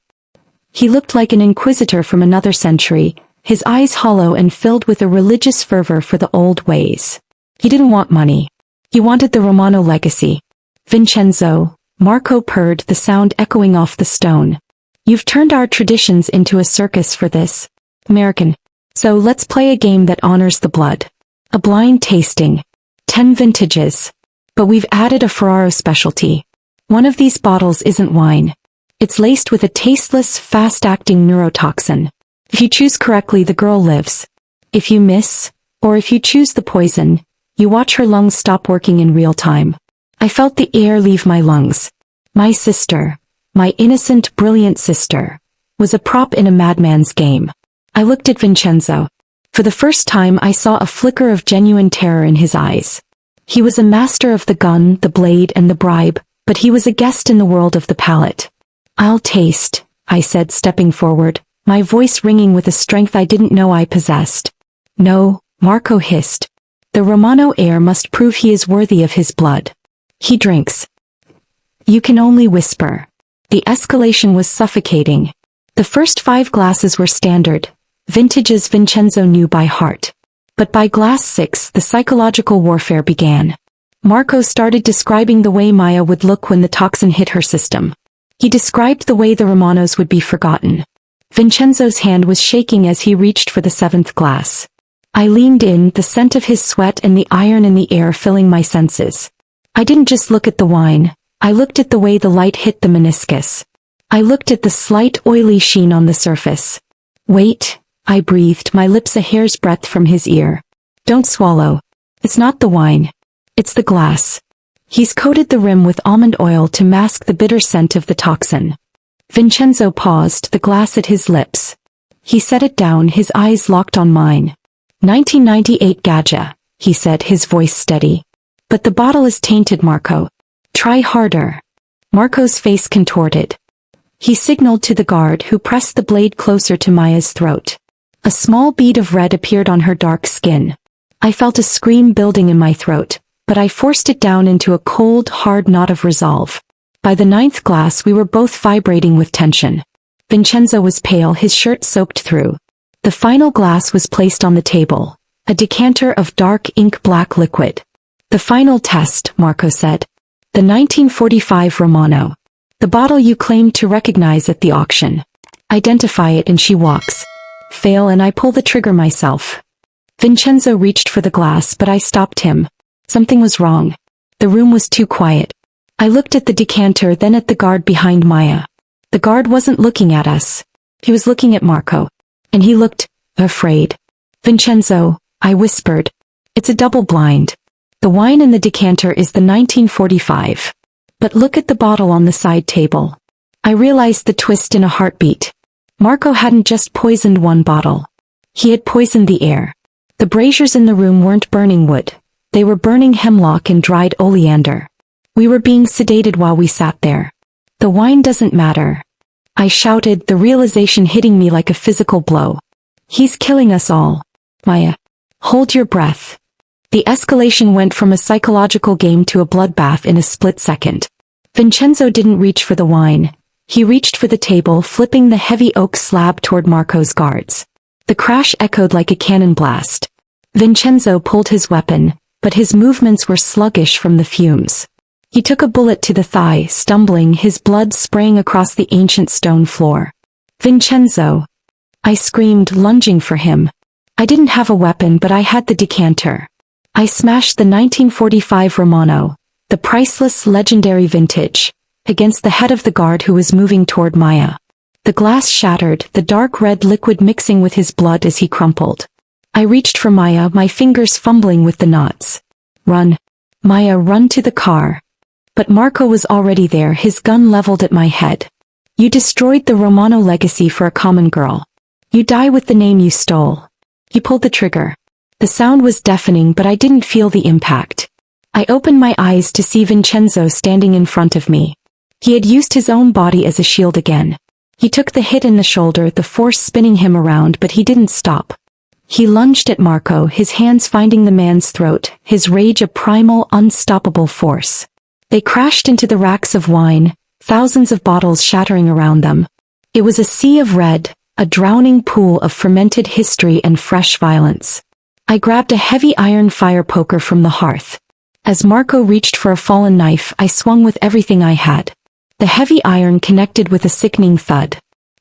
He looked like an inquisitor from another century, his eyes hollow and filled with a religious fervor for the old ways. He didn't want money. He wanted the Romano legacy. "Vincenzo," Marco purred, the sound echoing off the stone. "You've turned our traditions into a circus for this American. So let's play a game that honors the blood. A blind tasting. 10 vintages. But we've added a Ferraro specialty. One of these bottles isn't wine. It's laced with a tasteless, fast-acting neurotoxin. If you choose correctly, the girl lives. If you miss, or if you choose the poison, you watch her lungs stop working in real time." I felt the air leave my lungs. My sister, my innocent, brilliant sister, was a prop in a madman's game. I looked at Vincenzo. For the first time I saw a flicker of genuine terror in his eyes. He was a master of the gun, the blade, and the bribe, but he was a guest in the world of the palate. "I'll taste," I said, stepping forward, my voice ringing with a strength I didn't know I possessed. "No," Marco hissed. "The Romano heir must prove he is worthy of his blood. He drinks." You can only whisper. The escalation was suffocating. The first 5 glasses were standard, vintages Vincenzo knew by heart. But by glass 6 the psychological warfare began. Marco started describing the way Maya would look when the toxin hit her system. He described the way the Romanos would be forgotten. Vincenzo's hand was shaking as he reached for the 7th glass. I leaned in, the scent of his sweat and the iron in the air filling my senses. I didn't just look at the wine, I looked at the way the light hit the meniscus. I looked at the slight oily sheen on the surface. "Wait," I breathed, my lips a hair's breadth from his ear. "Don't swallow. It's not the wine. It's the glass. He's coated the rim with almond oil to mask the bitter scent of the toxin." Vincenzo paused, the glass at his lips. He set it down, his eyes locked on mine. 1998 Gaja, he said, his voice steady. "But the bottle is tainted, Marco. Try harder." Marco's face contorted. He signaled to the guard, who pressed the blade closer to Maya's throat. A small bead of red appeared on her dark skin. I felt a scream building in my throat, but I forced it down into a cold, hard knot of resolve. By the 9th glass we were both vibrating with tension. Vincenzo was pale, his shirt soaked through. The final glass was placed on the table, a decanter of dark ink-black liquid. "The final test," Marco said. "The 1945 Romano. The bottle you claimed to recognize at the auction. Identify it and she walks. Fail and I pull the trigger myself." Vincenzo reached for the glass, but I stopped him. Something was wrong. The room was too quiet. I looked at the decanter, then at the guard behind Maya. The guard wasn't looking at us. He was looking at Marco. And he looked afraid. "Vincenzo," I whispered. "It's a double blind. The wine in the decanter is the 1945. But look at the bottle on the side table." I realized the twist in a heartbeat. Marco hadn't just poisoned one bottle. He had poisoned the air. The braziers in the room weren't burning wood. They were burning hemlock and dried oleander. We were being sedated while we sat there. "The wine doesn't matter," I shouted, the realization hitting me like a physical blow. "He's killing us all. Maya, hold your breath." The escalation went from a psychological game to a bloodbath in a split second. Vincenzo didn't reach for the wine. He reached for the table, flipping the heavy oak slab toward Marco's guards. The crash echoed like a cannon blast. Vincenzo pulled his weapon, but his movements were sluggish from the fumes. He took a bullet to the thigh, stumbling, his blood spraying across the ancient stone floor. "Vincenzo!" I screamed, lunging for him. I didn't have a weapon, but I had the decanter. I smashed the 1945 Romano, the priceless legendary vintage, against the head of the guard who was moving toward Maya. The glass shattered, the dark red liquid mixing with his blood as he crumpled. I reached for Maya, my fingers fumbling with the knots. "Run. Maya, run to the car." But Marco was already there, his gun leveled at my head. "You destroyed the Romano legacy for a common girl. You die with the name you stole." He pulled the trigger. The sound was deafening, but I didn't feel the impact. I opened my eyes to see Vincenzo standing in front of me. He had used his own body as a shield again. He took the hit in the shoulder, the force spinning him around, but he didn't stop. He lunged at Marco, his hands finding the man's throat, his rage a primal, unstoppable force. They crashed into the racks of wine, thousands of bottles shattering around them. It was a sea of red, a drowning pool of fermented history and fresh violence. I grabbed a heavy iron fire poker from the hearth. As Marco reached for a fallen knife, I swung with everything I had. The heavy iron connected with a sickening thud.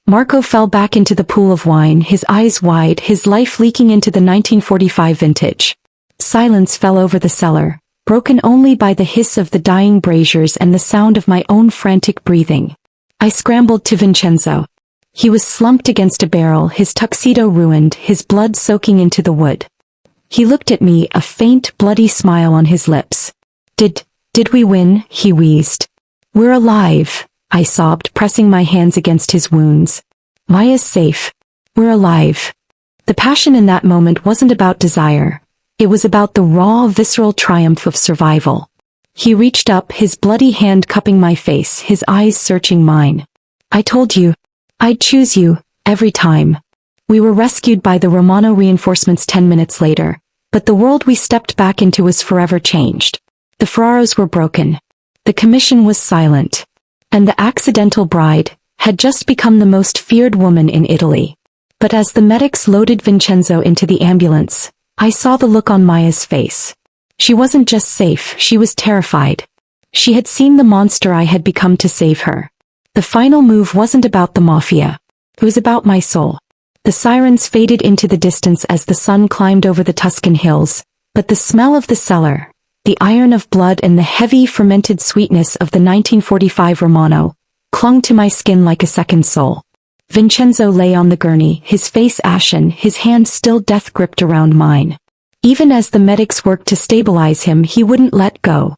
Marco fell back into the pool of wine, his eyes wide, his life leaking into the 1945 vintage. Silence fell over the cellar, broken only by the hiss of the dying braziers and the sound of my own frantic breathing. I scrambled to Vincenzo. He was slumped against a barrel, his tuxedo ruined, his blood soaking into the wood. He looked at me, a faint, bloody smile on his lips. Did we win?" he wheezed. "We're alive," I sobbed, pressing my hands against his wounds. "Maya's safe. We're alive." The passion in that moment wasn't about desire. It was about the raw, visceral triumph of survival. He reached up, his bloody hand cupping my face, his eyes searching mine. "I told you. I'd choose you, every time." We were rescued by the Romano reinforcements 10 minutes later, but the world we stepped back into was forever changed. The Ferraros were broken. The commission was silent. And the accidental bride had just become the most feared woman in Italy. But as the medics loaded Vincenzo into the ambulance, I saw the look on Maya's face. She wasn't just safe, she was terrified. She had seen the monster I had become to save her. The final move wasn't about the Mafia. It was about my soul. The sirens faded into the distance as the sun climbed over the Tuscan hills, but the smell of the cellar, the iron of blood and the heavy fermented sweetness of the 1945 Romano, clung to my skin like a second soul. Vincenzo lay on the gurney, his face ashen, his hand still death-gripped around mine. Even as the medics worked to stabilize him, he wouldn't let go.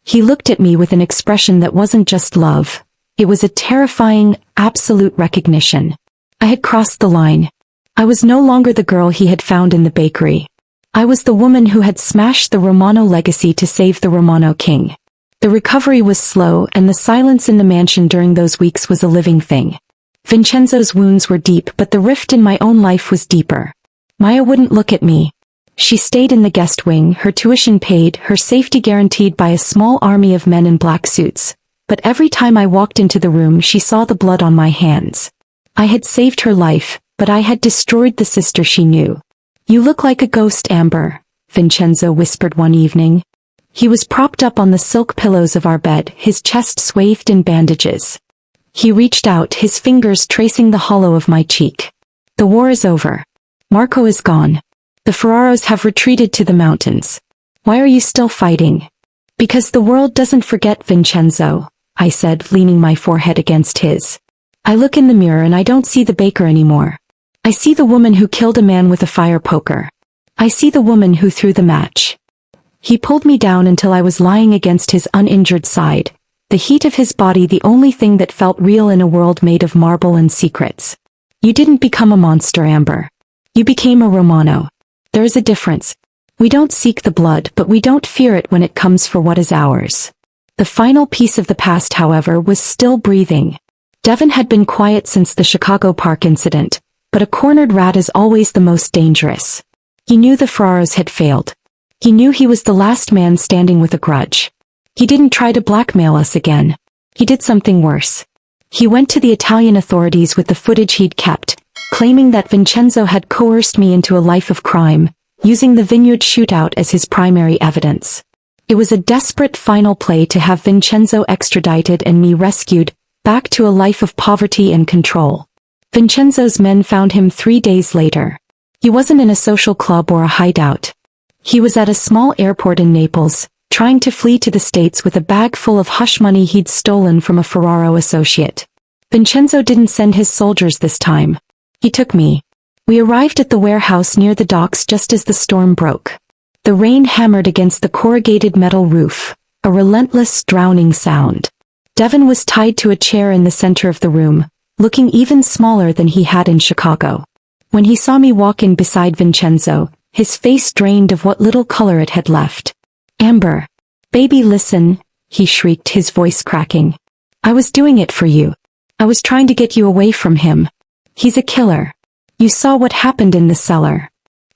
He looked at me with an expression that wasn't just love. It was a terrifying, absolute recognition. I had crossed the line. I was no longer the girl he had found in the bakery. I was the woman who had smashed the Romano legacy to save the Romano king. The recovery was slow, and the silence in the mansion during those weeks was a living thing. Vincenzo's wounds were deep, but the rift in my own life was deeper. Maya wouldn't look at me. She stayed in the guest wing, her tuition paid, her safety guaranteed by a small army of men in black suits. But every time I walked into the room, she saw the blood on my hands. I had saved her life, but I had destroyed the sister she knew. "You look like a ghost, Amber," Vincenzo whispered one evening. He was propped up on the silk pillows of our bed, his chest swathed in bandages. He reached out, his fingers tracing the hollow of my cheek. "The war is over. Marco is gone. The Ferraros have retreated to the mountains. Why are you still fighting?" "Because the world doesn't forget, Vincenzo," I said, leaning my forehead against his. I look in the mirror and I don't see the baker anymore. I see the woman who killed a man with a fire poker. I see the woman who threw the match. He pulled me down until I was lying against his uninjured side, the heat of his body the only thing that felt real in a world made of marble and secrets. "You didn't become a monster, Amber. You became a Romano. There is a difference. We don't seek the blood, but we don't fear it when it comes for what is ours." The final piece of the past, however, was still breathing. Devon had been quiet since the Chicago Park incident, but a cornered rat is always the most dangerous. He knew the Ferraros had failed. He knew he was the last man standing with a grudge. He didn't try to blackmail us again. He did something worse. He went to the Italian authorities with the footage he'd kept, claiming that Vincenzo had coerced me into a life of crime, using the vineyard shootout as his primary evidence. It was a desperate final play to have Vincenzo extradited and me rescued, back to a life of poverty and control. Vincenzo's men found him 3 days later. He wasn't in a social club or a hideout. He was at a small airport in Naples, trying to flee to the States with a bag full of hush money he'd stolen from a Ferraro associate. Vincenzo didn't send his soldiers this time. He took me. We arrived at the warehouse near the docks just as the storm broke. The rain hammered against the corrugated metal roof, a relentless, drowning sound. Devon was tied to a chair in the center of the room, looking even smaller than he had in Chicago. When he saw me walk in beside Vincenzo, his face drained of what little color it had left. "Amber. Baby, listen," he shrieked, his voice cracking. "I was doing it for you. I was trying to get you away from him. He's a killer. You saw what happened in the cellar."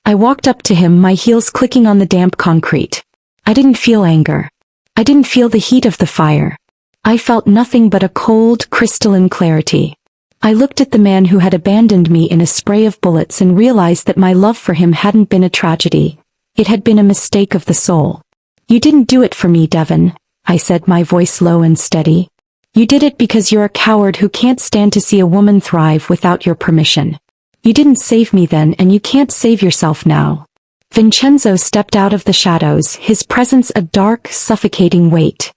I walked up to him, my heels clicking on the damp concrete. I didn't feel anger. I didn't feel the heat of the fire. I felt nothing but a cold, crystalline clarity. I looked at the man who had abandoned me in a spray of bullets and realized that my love for him hadn't been a tragedy. It had been a mistake of the soul. "You didn't do it for me, Devon," I said, my voice low and steady. "You did it because you're a coward who can't stand to see a woman thrive without your permission. You didn't save me then and you can't save yourself now." Vincenzo stepped out of the shadows, his presence a dark, suffocating weight.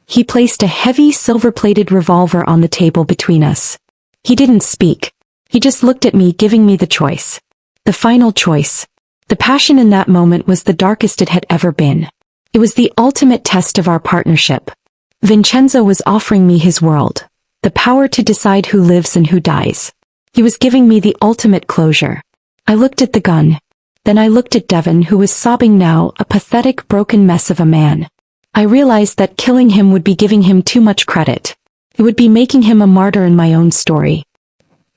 He placed a heavy silver-plated revolver on the table between us. He didn't speak. He just looked at me, giving me the choice. The final choice. The passion in that moment was the darkest it had ever been. It was the ultimate test of our partnership. Vincenzo was offering me his world, the power to decide who lives and who dies. He was giving me the ultimate closure. I looked at the gun. Then I looked at Devon, who was sobbing now, a pathetic, broken mess of a man. I realized that killing him would be giving him too much credit. It would be making him a martyr in my own story.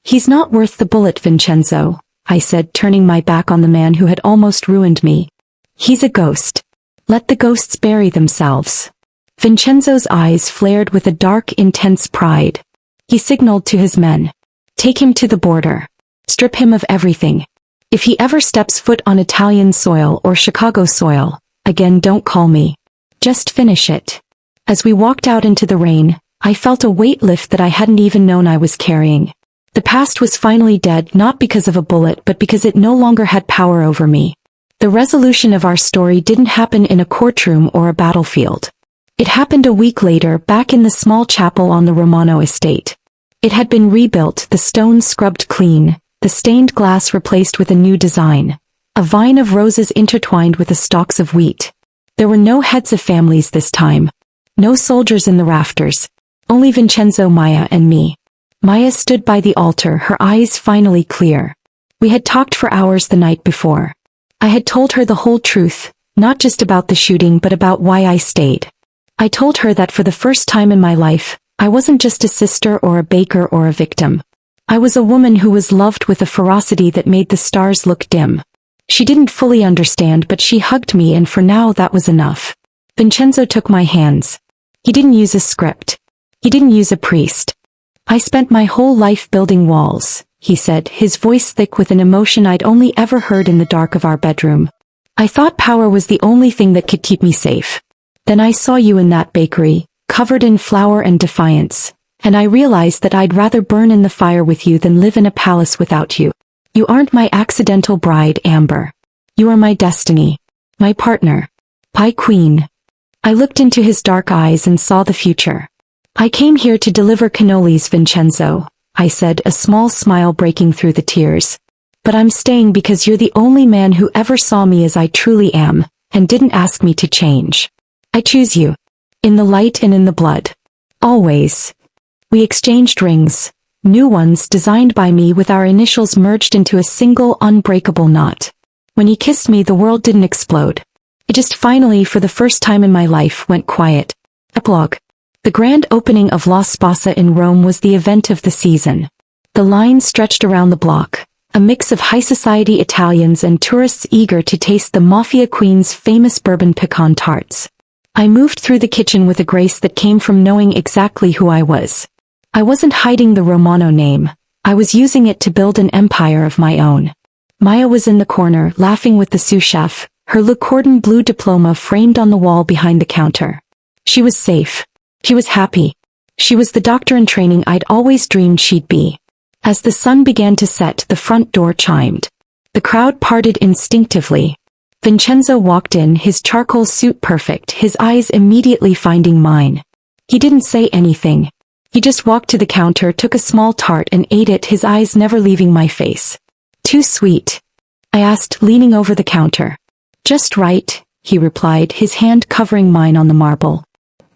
"He's not worth the bullet, Vincenzo," I said, turning my back on the man who had almost ruined me. "He's a ghost. Let the ghosts bury themselves." Vincenzo's eyes flared with a dark, intense pride. He signaled to his men. "Take him to the border. Strip him of everything. If he ever steps foot on Italian soil or Chicago soil, again, don't call me. Just finish it." As we walked out into the rain, I felt a weight lift that I hadn't even known I was carrying. The past was finally dead, not because of a bullet but because it no longer had power over me. The resolution of our story didn't happen in a courtroom or a battlefield. It happened a week later, back in the small chapel on the Romano estate. It had been rebuilt, the stones scrubbed clean, the stained glass replaced with a new design. A vine of roses intertwined with the stalks of wheat. There were no heads of families this time. No soldiers in the rafters. Only Vincenzo, Maya, and me. Maya stood by the altar, her eyes finally clear. We had talked for hours the night before. I had told her the whole truth, not just about the shooting but about why I stayed. I told her that for the first time in my life, I wasn't just a sister or a baker or a victim. I was a woman who was loved with a ferocity that made the stars look dim. She didn't fully understand, but she hugged me, and for now that was enough. Vincenzo took my hands. He didn't use a script. He didn't use a priest. "I spent my whole life building walls," he said, his voice thick with an emotion I'd only ever heard in the dark of our bedroom. "I thought power was the only thing that could keep me safe. Then I saw you in that bakery, covered in flour and defiance, and I realized that I'd rather burn in the fire with you than live in a palace without you. You aren't my accidental bride, Amber. You are my destiny. My partner. Pie Queen." I looked into his dark eyes and saw the future. "I came here to deliver cannolis, Vincenzo," I said, a small smile breaking through the tears. "But I'm staying because you're the only man who ever saw me as I truly am, and didn't ask me to change. I choose you. In the light and in the blood. Always." We exchanged rings, new ones designed by me with our initials merged into a single unbreakable knot. When he kissed me, the world didn't explode. It just finally, for the first time in my life, went quiet. Epilogue. The grand opening of La Spasa in Rome was the event of the season. The line stretched around the block, a mix of high-society Italians and tourists eager to taste the Mafia Queen's famous bourbon pecan tarts. I moved through the kitchen with a grace that came from knowing exactly who I was. I wasn't hiding the Romano name. I was using it to build an empire of my own. Maya was in the corner, laughing with the sous chef, her Le Cordon Bleu diploma framed on the wall behind the counter. She was safe. She was happy. She was the doctor in training I'd always dreamed she'd be. As the sun began to set, the front door chimed. The crowd parted instinctively. Vincenzo walked in, his charcoal suit perfect, his eyes immediately finding mine. He didn't say anything. He just walked to the counter, took a small tart and ate it, his eyes never leaving my face. Too sweet? I asked, leaning over the counter. Just right, he replied, his hand covering mine on the marble.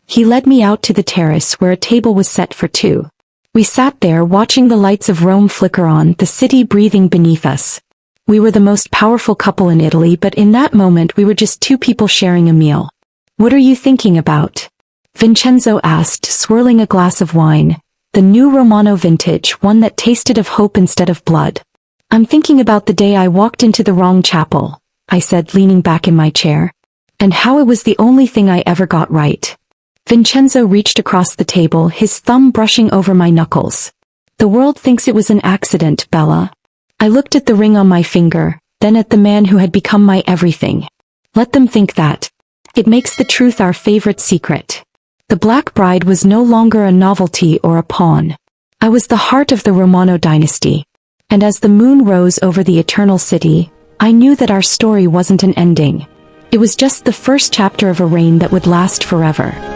He led me out to the terrace where a table was set for two. We sat there watching the lights of Rome flicker on, the city breathing beneath us. We were the most powerful couple in Italy, but in that moment we were just two people sharing a meal. What are you thinking about? Vincenzo asked, swirling a glass of wine. The new Romano vintage, one that tasted of hope instead of blood. I'm thinking about the day I walked into the wrong chapel, I said, leaning back in my chair. And how it was the only thing I ever got right. Vincenzo reached across the table, his thumb brushing over my knuckles. The world thinks it was an accident, Bella. I looked at the ring on my finger, then at the man who had become my everything. Let them think that. It makes the truth our favorite secret. The Black Bride was no longer a novelty or a pawn. I was the heart of the Romano dynasty. And as the moon rose over the eternal city, I knew that our story wasn't an ending. It was just the first chapter of a reign that would last forever.